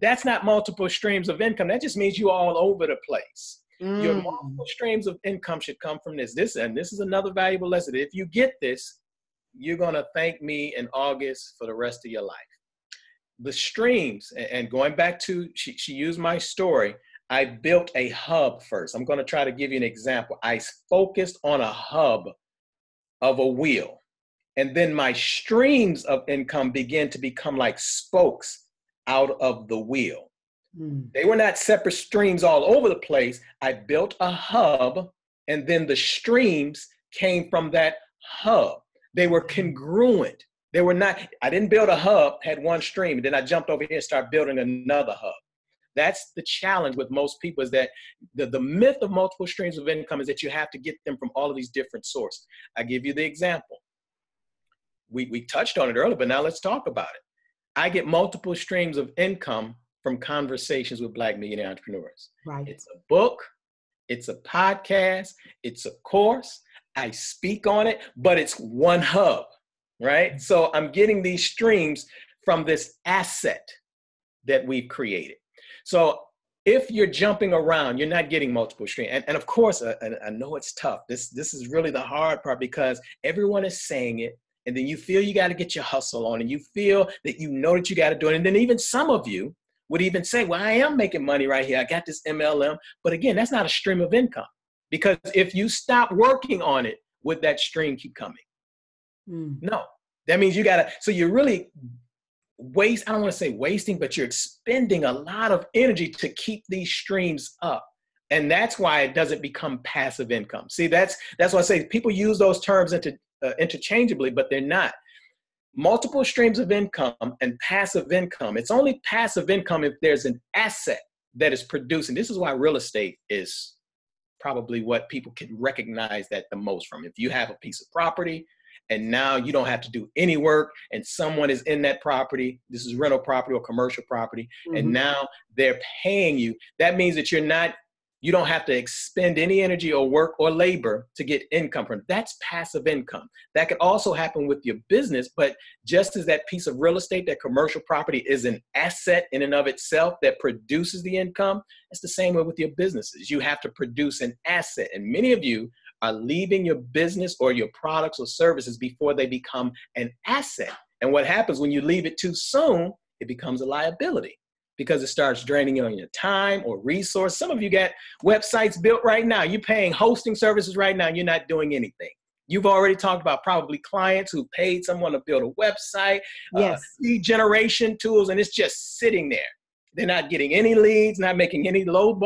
That's not multiple streams of income. That just means you're all over the place. Your multiple streams of income should come from this. This is another valuable lesson. If you get this, you're going to thank me in August for the rest of your life. The streams, and going back to, she used my story. I built a hub first. I'm going to try to give you an example. I focused on a hub of a wheel. And then my streams of income began to become like spokes out of the wheel. They were not separate streams all over the place. I built a hub, and then the streams came from that hub. They were congruent. They were not, I didn't build a hub, had one stream, and then I jumped over here and started building another hub. That's the challenge with most people, is that the myth of multiple streams of income is that you have to get them from all of these different sources. I give you the example. We touched on it earlier, but now let's talk about it. I get multiple streams of income from conversations with Black millionaire entrepreneurs. Right. It's a book, it's a podcast, it's a course. I speak on it, but it's one hub, right? So I'm getting these streams from this asset that we've created. So if you're jumping around, you're not getting multiple streams. And of course, I know it's tough. This is really the hard part, because everyone is saying it. And then you feel you got to get your hustle on, and you feel that you know that you got to do it. And then even some of you would even say, well, I am making money right here. I got this MLM. But again, that's not a stream of income, because if you stop working on it, would that stream keep coming? No. That means you got to, so you're really I don't want to say wasting, but you're expending a lot of energy to keep these streams up. And that's why it doesn't become passive income. See, that's why I say people use those terms interchangeably, but they're not. Multiple streams of income and passive income. It's only passive income if there's an asset that is producing. This is why real estate is probably what people can recognize that the most from. If you have a piece of property and now you don't have to do any work, and someone is in that property, this is rental property or commercial property, and now they're paying you, that means that you don't have to expend any energy or work or labor to get income from it. That's passive income. That could also happen with your business, but just as that piece of real estate, that commercial property is an asset in and of itself that produces the income, it's the same way with your businesses. You have to produce an asset. And many of you are leaving your business or your products or services before they become an asset. And what happens when you leave it too soon, it becomes a liability, because it starts draining you on your time or resource. Some of you got websites built right now. You're paying hosting services right now. You're not doing anything. You've already talked about probably clients who paid someone to build a website, lead generation tools, and it's just sitting there. They're not getting any leads, not making any low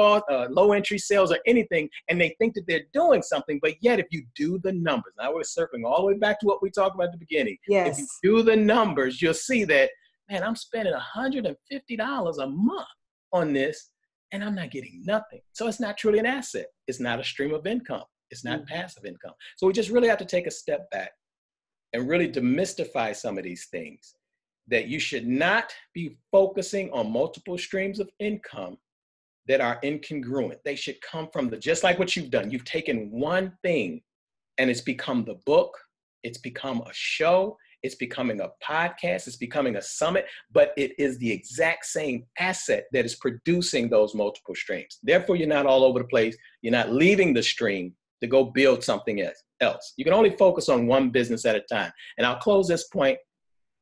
entry sales or anything, and they think that they're doing something. But yet, if you do the numbers, now we're circling all the way back to what we talked about at the beginning. If you do the numbers, you'll see that, man, I'm spending $150 a month on this, and I'm not getting nothing. So it's not truly an asset. It's not a stream of income. It's not passive income. So we just really have to take a step back and really demystify some of these things, that you should not be focusing on multiple streams of income that are incongruent. They should come from just like what you've done. You've taken one thing and it's become the book. It's become a show. It's becoming a podcast, it's becoming a summit, but it is the exact same asset that is producing those multiple streams. Therefore, you're not all over the place. You're not leaving the stream to go build something else. You can only focus on one business at a time. And I'll close this point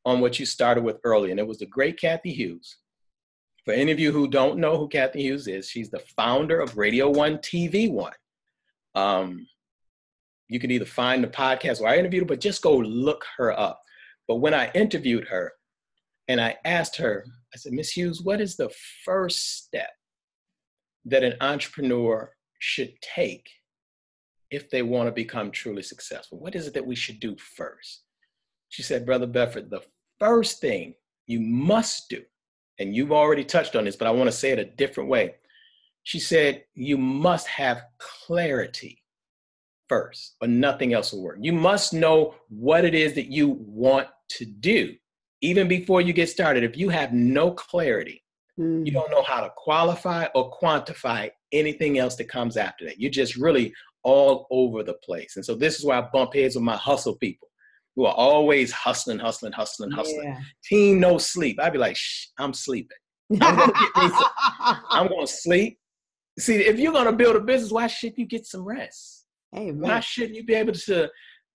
on what you started with earlier, and it was the great Cathy Hughes. For any of you who don't know who Cathy Hughes is, she's the founder of Radio One TV One. You can either find the podcast where I interviewed her, but just go look her up. But when I interviewed her and I asked her, I said, Miss Hughes, what is the first step that an entrepreneur should take if they want to become truly successful? What is it that we should do first? She said, Brother Bedford, the first thing you must do, and you've already touched on this, but I want to say it a different way. She said, you must have clarity first, or nothing else will work. You must know what it is that you want to do, even before you get started. If you have no clarity, you don't know how to qualify or quantify anything else that comes after that. You're just really all over the place. And so this is why I bump heads with my hustle people who are always hustling. Yeah. Team no sleep. I'd be like, shh, I'm sleeping. I'm going to sleep. See, if you're going to build a business, why shouldn't you get some rest? Amen. Why shouldn't you be able to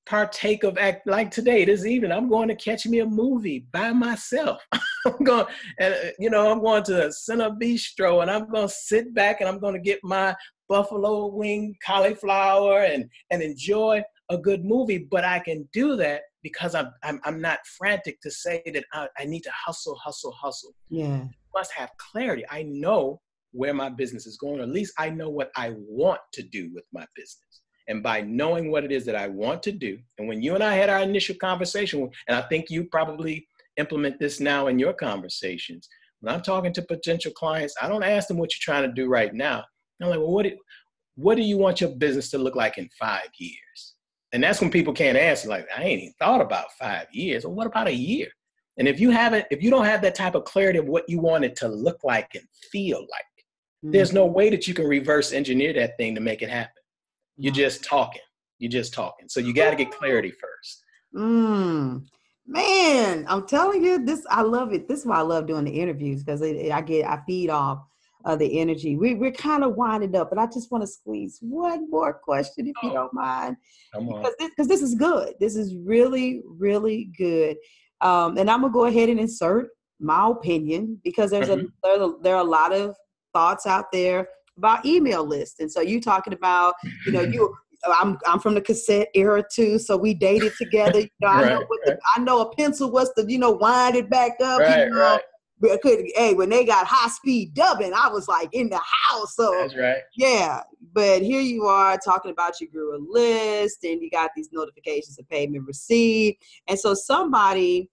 partake of act like today, this evening? I'm going to catch me a movie by myself. I'm going to Center Bistro, and I'm going to sit back and I'm going to get my buffalo wing cauliflower and enjoy a good movie. But I can do that because I'm not frantic to say that I need to hustle. Yeah. You must have clarity. I know where my business is going, or at least I know what I want to do with my business. And by knowing what it is that I want to do, and when you and I had our initial conversation, and I think you probably implement this now in your conversations, when I'm talking to potential clients, I don't ask them what you're trying to do right now. I'm like, well, what do you want your business to look like in 5 years? And that's when people can't answer, like, I ain't even thought about 5 years. Well, what about a year? And if you don't have that type of clarity of what you want it to look like and feel like, there's no way that you can reverse engineer that thing to make it happen. You're just talking. So you got to get clarity first. Man, I'm telling you, I love it. This is why I love doing the interviews, because I feed off the energy. We're kind of winding up, but I just want to squeeze one more question, if you don't mind, Come on. because this is good. This is really, really good. And I'm gonna go ahead and insert my opinion, because there are a lot of thoughts out there about email lists. And so you talking about, I'm from the cassette era too, so we dated together. I know a pencil was to, wind it back up. Right. When they got high speed dubbing, I was like in the house. So that's right. Yeah, but here you are talking about you grew a list, and you got these notifications of payment received, and so somebody.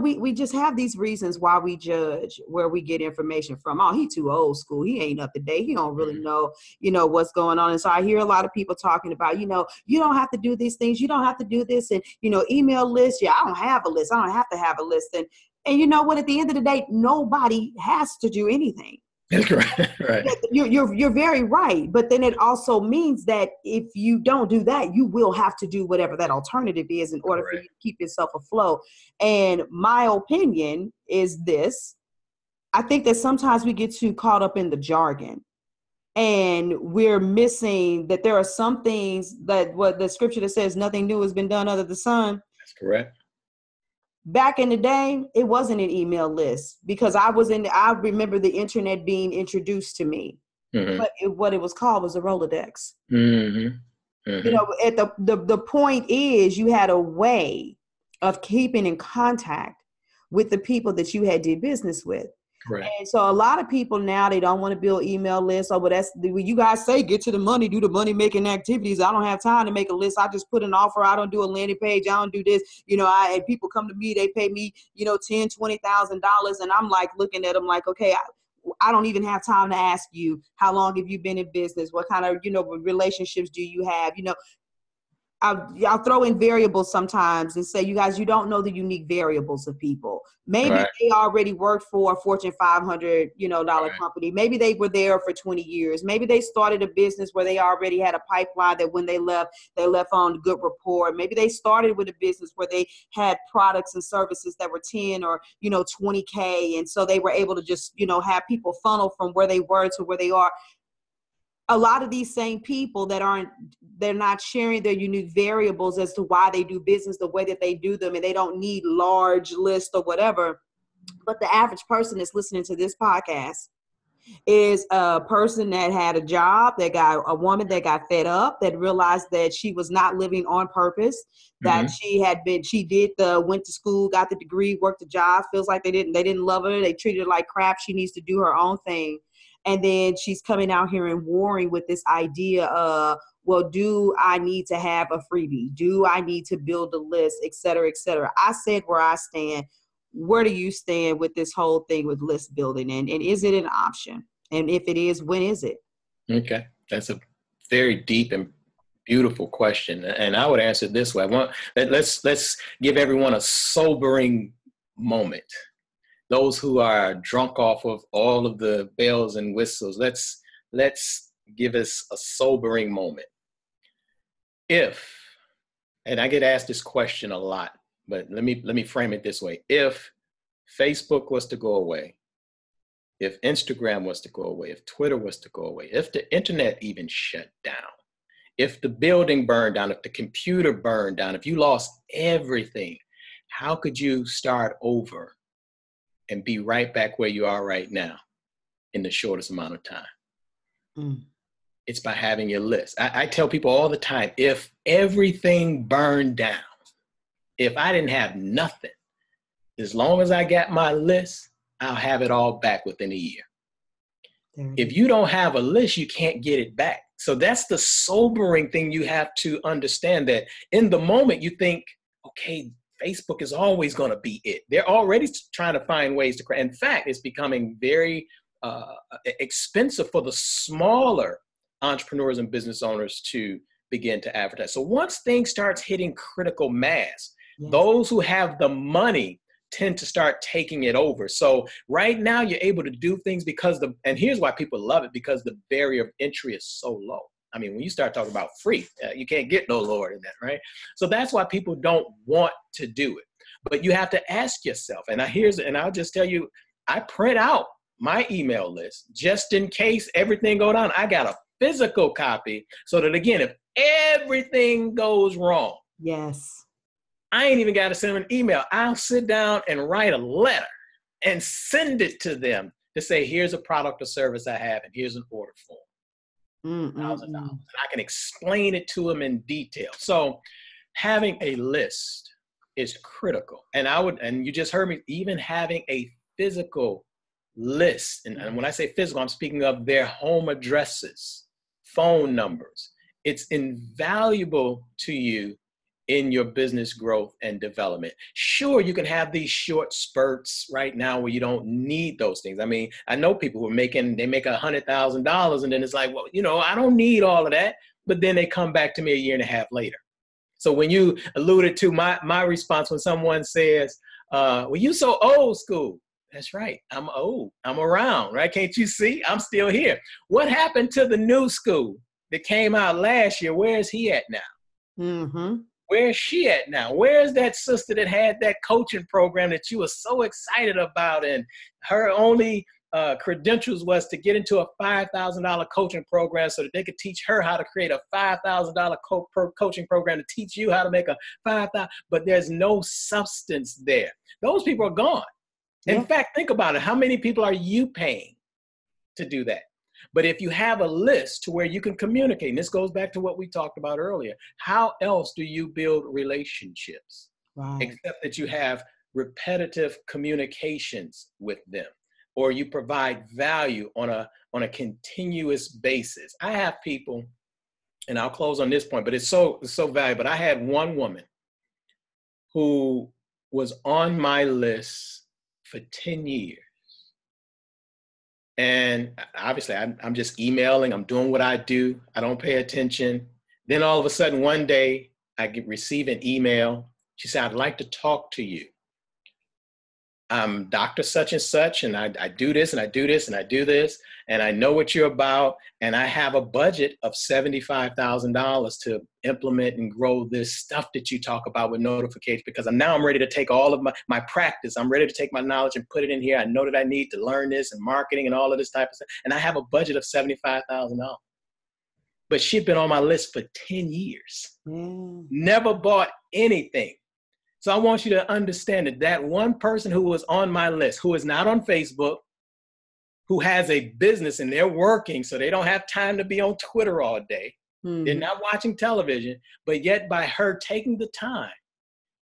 We just have these reasons why we judge where we get information from. Oh, he too old school. He ain't up to date. He don't really know, what's going on. And so I hear a lot of people talking about, you don't have to do these things. You don't have to do this. And, email lists. Yeah, I don't have a list. I don't have to have a list. And you know what? At the end of the day, nobody has to do anything. Right. You're very right. But then it also means that if you don't do that, you will have to do whatever that alternative is in order for you to keep yourself afloat. And my opinion is this. I think that sometimes we get too caught up in the jargon, and we're missing that there are some things that what the scripture that says nothing new has been done under the sun. That's correct. Back in the day, it wasn't an email list, because I remember the internet being introduced to me. Mm-hmm. But what it was called was a Rolodex. Mm-hmm. Mm-hmm. At the point is, you had a way of keeping in contact with the people that you had did business with. Right. And so a lot of people now, they don't want to build email lists. But that's when you guys say, get to the money, do the money making activities. I don't have time to make a list. I just put an offer. I don't do a landing page. I don't do this. And people come to me, they pay me, $10,000, $20,000. And I'm like looking at them like, okay, I don't even have time to ask you, how long have you been in business? What kind of, relationships do you have? I'll throw in variables sometimes and say, you guys, you don't know the unique variables of people. Maybe they already worked for a Fortune 500, dollar company. Maybe they were there for 20 years. Maybe they started a business where they already had a pipeline that when they left on good rapport. Maybe they started with a business where they had products and services that were 10 or, 20K. And so they were able to just, have people funnel from where they were to where they are. A lot of these same people they're not sharing their unique variables as to why they do business the way that they do them, and they don't need large lists or whatever. But the average person that's listening to this podcast is a person that had a job, a woman that got fed up, that realized that she was not living on purpose, that mm-hmm. Went to school, got the degree, worked the job, feels like they didn't love her. They treated her like crap. She needs to do her own thing. And then she's coming out here and warring with this idea of, well, do I need to have a freebie? Do I need to build a list, et cetera, et cetera? I said where I stand. Where do you stand with this whole thing with list building? And is it an option? And if it is, when is it? Okay. That's a very deep and beautiful question. And I would answer it this way. Let's give everyone a sobering moment. Those who are drunk off of all of the bells and whistles, let's give us a sobering moment. And I get asked this question a lot, but let me frame it this way. If Facebook was to go away, if Instagram was to go away, if Twitter was to go away, if the internet even shut down, if the building burned down, if the computer burned down, if you lost everything, how could you start over and be right back where you are right now in the shortest amount of time? Mm. It's by having your list. I tell people all the time, if everything burned down, if I didn't have nothing, as long as I got my list, I'll have it all back within a year. Mm-hmm. If you don't have a list, you can't get it back. So that's the sobering thing you have to understand, that in the moment you think, okay, Facebook is always going to be it. They're already trying to find ways to. In fact, it's becoming very expensive for the smaller entrepreneurs and business owners to begin to advertise. So once things starts hitting critical mass, yes, those who have the money tend to start taking it over. So right now you're able to do things and here's why people love it, because the barrier of entry is so low. I mean, when you start talking about free, you can't get no lower than that, right? So that's why people don't want to do it. But you have to ask yourself, and I'll just tell you, I print out my email list just in case everything go down. I got a physical copy so that, again, if everything goes wrong, yes, I ain't even got to send them an email. I'll sit down and write a letter and send it to them to say, here's a product or service I have, and here's an order form, $1,000. And I can explain it to them in detail. So having a list is critical. And you just heard me, even having a physical list. And when I say physical, I'm speaking of their home addresses, phone numbers. It's invaluable to you in your business growth and development. Sure, you can have these short spurts right now where you don't need those things. I mean, I know people who make $100,000 and then it's like, well, I don't need all of that. But then they come back to me a year and a half later. So when you alluded to my response when someone says, well, you so old school. That's right. I'm old. I'm around, right? Can't you see? I'm still here. What happened to the new school that came out last year? Where is he at now? Mm-hmm. Where is she at now? Where is that sister that had that coaching program that you were so excited about, and her only credentials was to get into a $5,000 coaching program so that they could teach her how to create a $5,000 coaching program to teach you how to make a $5,000, but there's no substance there. Those people are gone. In fact, think about it. How many people are you paying to do that? But if you have a list to where you can communicate, and this goes back to what we talked about earlier, how else do you build relationships? Right. Except that you have repetitive communications with them, or you provide value on a continuous basis. I have people, and I'll close on this point, but it's so valuable. But I had one woman who was on my list for 10 years. And obviously I'm just emailing, I'm doing what I do. I don't pay attention. Then all of a sudden one day I receive an email. She said, I'd like to talk to you. I'm Dr. Such and such, and I do this and I do this and I do this, and I know what you're about, and I have a budget of $75,000 to implement and grow this stuff that you talk about with notifications, because I'm ready to take all of my practice. I'm ready to take my knowledge and put it in here. I know that I need to learn this and marketing and all of this type of stuff, and I have a budget of $75,000. But she'd been on my list for 10 years, never bought anything. So I want you to understand that one person who was on my list, who is not on Facebook, who has a business and they're working, so they don't have time to be on Twitter all day. They're not watching television, but yet by her taking the time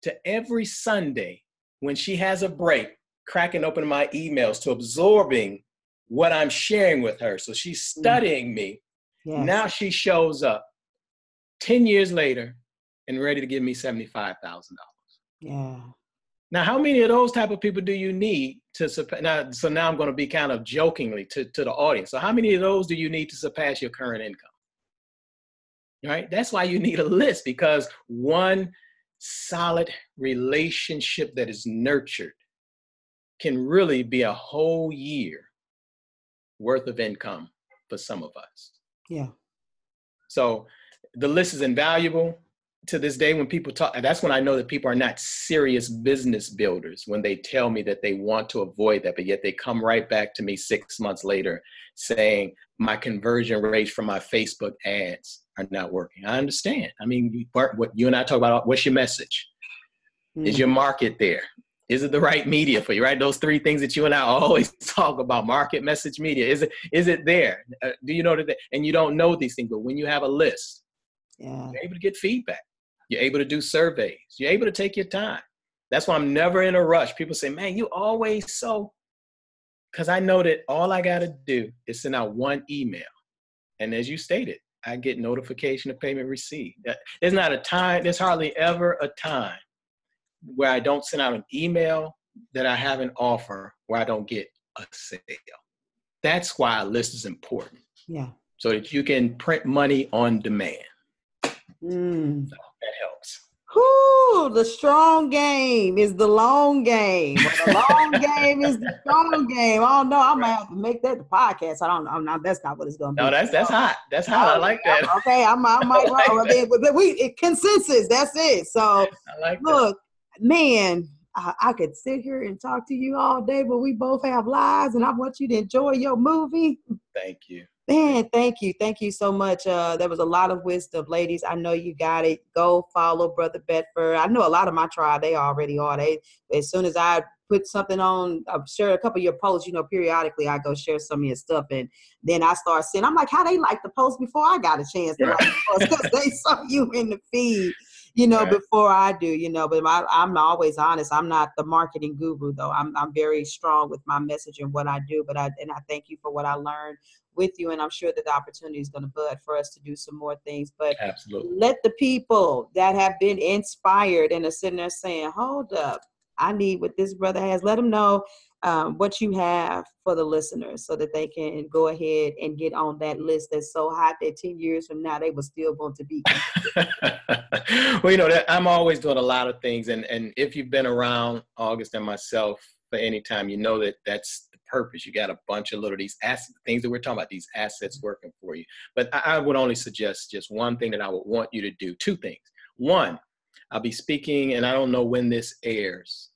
to every Sunday when she has a break, cracking open my emails, to absorbing what I'm sharing with her. So she's studying me. Yes. Now she shows up 10 years later and ready to give me $75,000. Yeah. Now, how many of those type of people do you need to surpass? So now I'm going to be kind of jokingly to the audience. So how many of those do you need to surpass your current income? Right? That's why you need a list, because one solid relationship that is nurtured can really be a whole year worth of income for some of us. Yeah. So the list is invaluable. To this day, when people talk, that's when I know that people are not serious business builders, when they tell me that they want to avoid that, but yet they come right back to me 6 months later saying my conversion rates from my Facebook ads are not working. I understand. I mean, what you and I talk about, what's your message? Is your market there? Is it the right media for you, right? Those three things that you and I always talk about: market, message, media. Is it there? Do you know that? And you don't know these things, but when you have a list, you're able to get feedback. You're able to do surveys. You're able to take your time. That's why I'm never in a rush. People say, man, you always so, because I know that all I got to do is send out one email. And as you stated, I get notification of payment received. There's not a time, there's hardly ever a time where I don't send out an email that I have an offer where I don't get a sale. That's why a list is important. Yeah. So that you can print money on demand. So that helps. Whoo, the strong game is the long game. Or the long game is the strong game. Oh no, I might have to make that the podcast. I don't know. That's not what it's going to be. No, that's hot. That's hot. I like that. Okay, I might. Consensus. That's it. So I like look, man, I could sit here and talk to you all day, but we both have lives, and I want you to enjoy your movie. Thank you. Man, thank you. Thank you so much. There was a lot of wisdom. Ladies, I know you got it. Go follow Brother Bedford. I know a lot of my tribe, they already are. As soon as I put something on, I'll share a couple of your posts, periodically I go share some of your stuff. And then I start seeing, I'm like, how they like the post before I got a chance to like the post, because they saw you in the feed, right. Before I do, but I'm always honest. I'm not the marketing guru though. I'm very strong with my message and what I do, I thank you for what I learned with you, and I'm sure that the opportunity is going to bud for us to do some more things. But absolutely, let the people that have been inspired and are sitting there saying, hold up, I need what this brother has, let them know what you have for the listeners so that they can go ahead and get on that list that's so hot that 10 years from now they will still want to be. Well, I'm always doing a lot of things, and if you've been around August and myself for any time, you know that that's the purpose. You got a bunch of little these assets, things that we're talking about, these assets working for you. But I would only suggest just one thing that I would want you to do. Two things. One, I'll be speaking, and I don't know when this airs.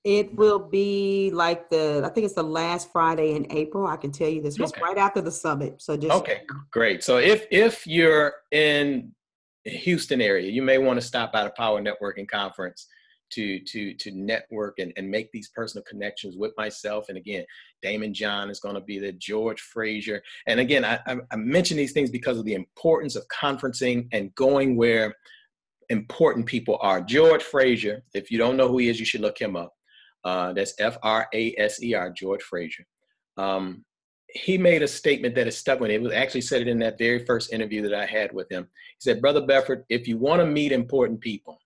It will be like I think it's the last Friday in April. I can tell you this was right after the summit. So just okay, great. So if you're in Houston area, you may want to stop by the Power Networking Conference to network and make these personal connections with myself. And again, Damon John is going to be there, George Frazier. And again, I mention these things because of the importance of conferencing and going where important people are. George Frazier, if you don't know who he is, you should look him up. That's Fraser, George Frazier. He made a statement that has stuck with me. It was actually said it in that very first interview that I had with him. He said, Brother Bedford, if you want to meet important people,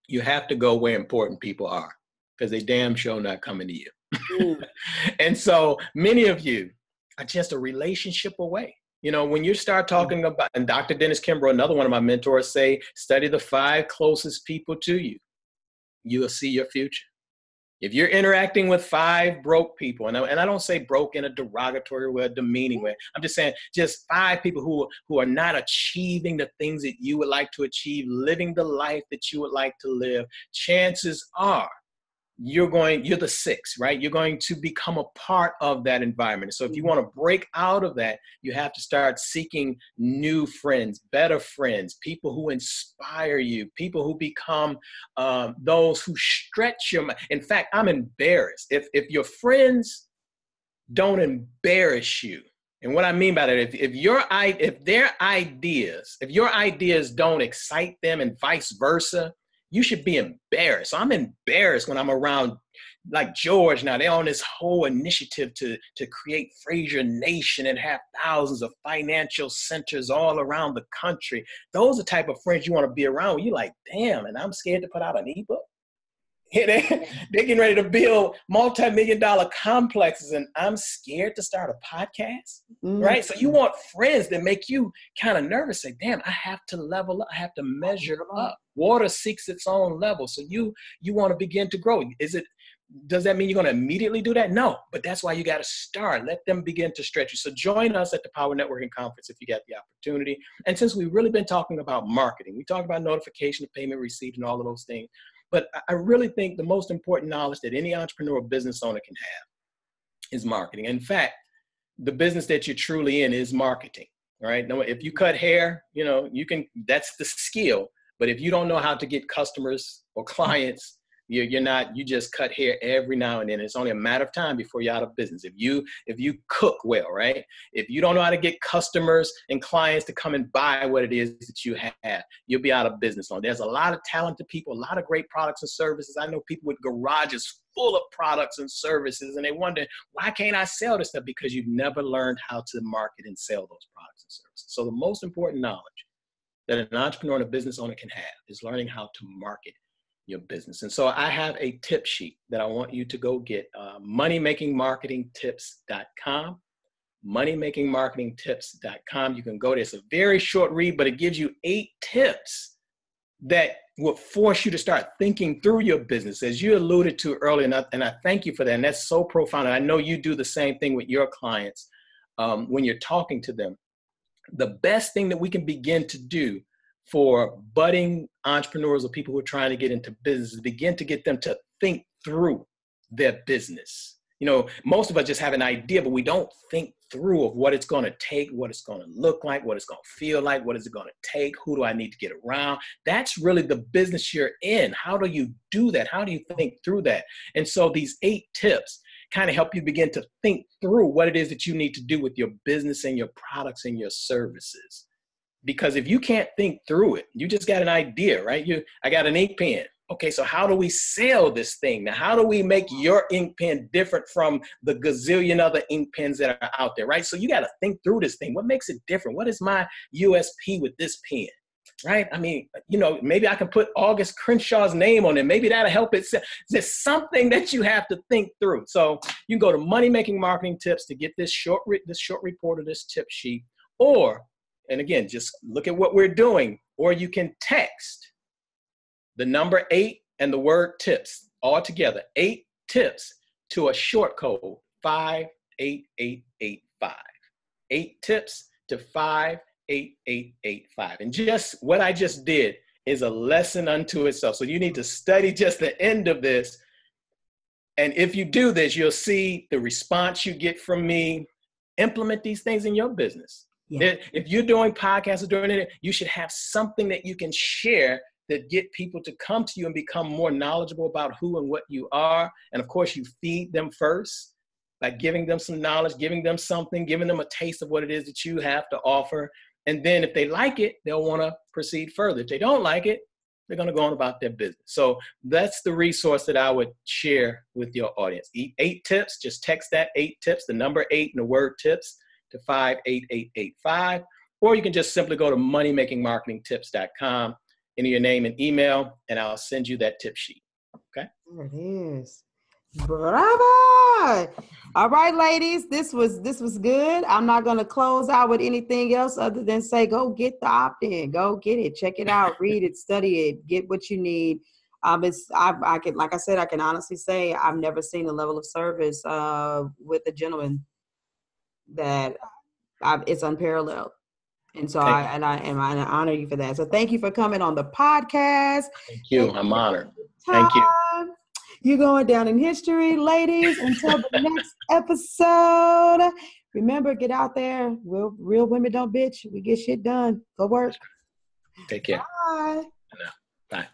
you have to go where important people are, because they damn sure not coming to you. And so many of you are just a relationship away. When you start talking about, and Dr. Dennis Kimbrough, another one of my mentors, say, study the 5 closest people to you. You will see your future. If you're interacting with 5 broke people, and I don't say broke in a derogatory way, a demeaning way, I'm just saying just 5 people who are not achieving the things that you would like to achieve, living the life that you would like to live, chances are you're the 6th, right? You're going to become a part of that environment. So if you want to break out of that, you have to start seeking new friends, better friends, people who inspire you, people who become those who stretch your mind. In fact, I'm embarrassed if your friends don't embarrass you. And what I mean by that, if your ideas don't excite them and vice versa, you should be embarrassed. So I'm embarrassed when I'm around like George now. They're on this whole initiative to create Fraser Nation and have thousands of financial centers all around the country. Those are the type of friends you want to be around when you're like, damn, and I'm scared to put out an ebook. They're getting ready to build multi-million-dollar complexes, and I'm scared to start a podcast, right? So you want friends that make you kind of nervous. Say, damn, I have to level up. I have to measure up. Water seeks its own level. So you want to begin to grow. Does that mean you're going to immediately do that? No, but that's why you got to start. Let them begin to stretch you. So join us at the Power Networking Conference if you get the opportunity. And since we've really been talking about marketing, we talk about notification of payment received and all of those things. But I really think the most important knowledge that any entrepreneur or business owner can have is marketing. In fact, the business that you're truly in is marketing, right? Now, if you cut hair, that's the skill. But if you don't know how to get customers or clients, you just cut hair every now and then. It's only a matter of time before you're out of business. If you cook well, right? If you don't know how to get customers and clients to come and buy what it is that you have, you'll be out of business. There's a lot of talented people, a lot of great products and services. I know people with garages full of products and services, and they wonder, why can't I sell this stuff? Because you've never learned how to market and sell those products and services. So the most important knowledge that an entrepreneur and a business owner can have is learning how to market your business. And so I have a tip sheet that I want you to go get, moneymakingmarketingtips.com, moneymakingmarketingtips.com. You can go there. It's a very short read, but it gives you 8 tips that will force you to start thinking through your business, as you alluded to earlier. And I thank you for that. And that's so profound. And I know you do the same thing with your clients when you're talking to them. The best thing that we can begin to do for budding entrepreneurs or people who are trying to get into business, begin to get them to think through their business. You know, most of us just have an idea, but we don't think through of what it's going to take, what it's going to look like, what it's going to feel like, what is it going to take, who do I need to get around? That's really the business you're in. How do you do that? How do you think through that? And so these 8 tips kind of help you begin to think through what it is that you need to do with your business and your products and your services. Because if you can't think through it, you just got an idea, right? I got an ink pen. Okay, so how do we sell this thing? Now, how do we make your ink pen different from the gazillion other ink pens that are out there, right? So you got to think through this thing. What makes it different? What is my USP with this pen, right? I mean, you know, maybe I can put August Crenshaw's name on it. Maybe that'll help it. There's something that you have to think through. So you can go to Money Making Marketing Tips to get this short report or this tip sheet, and again, just look at what we're doing, or you can text the number 8 and the word tips all together, 8 tips to a short code 58885. 8 tips to 58885. And just what I just did is a lesson unto itself. So you need to study just the end of this. And if you do this, you'll see the response you get from me. Implement these things in your business. Yeah. If you're doing podcasts or doing it, you should have something that you can share that get people to come to you and become more knowledgeable about who and what you are. And of course, you feed them first by giving them some knowledge, giving them something, giving them a taste of what it is that you have to offer. And then if they like it, they'll want to proceed further. If they don't like it, they're going to go on about their business. So that's the resource that I would share with your audience. 8 tips, just text that 8 tips, the number 8 and the word tips to 58885. Or you can just simply go to moneymakingmarketingtips.com. Enter your name and email, and I'll send you that tip sheet. Okay? There it is. Bravo! All right, ladies, this was good. I'm not going to close out with anything else other than say, go get the opt-in. Go get it. Check it out. Read it. Study it. Get what you need. I can, like I said, I can honestly say I've never seen a level of service with a gentleman that it's unparalleled. And so I honor you for that. So thank you for coming on the podcast. Thank you. I'm honored. Thank you. You're going down in history, ladies. Until the next episode. Remember, get out there. Real women don't bitch. We get shit done. Go work. Take care. Bye. Bye.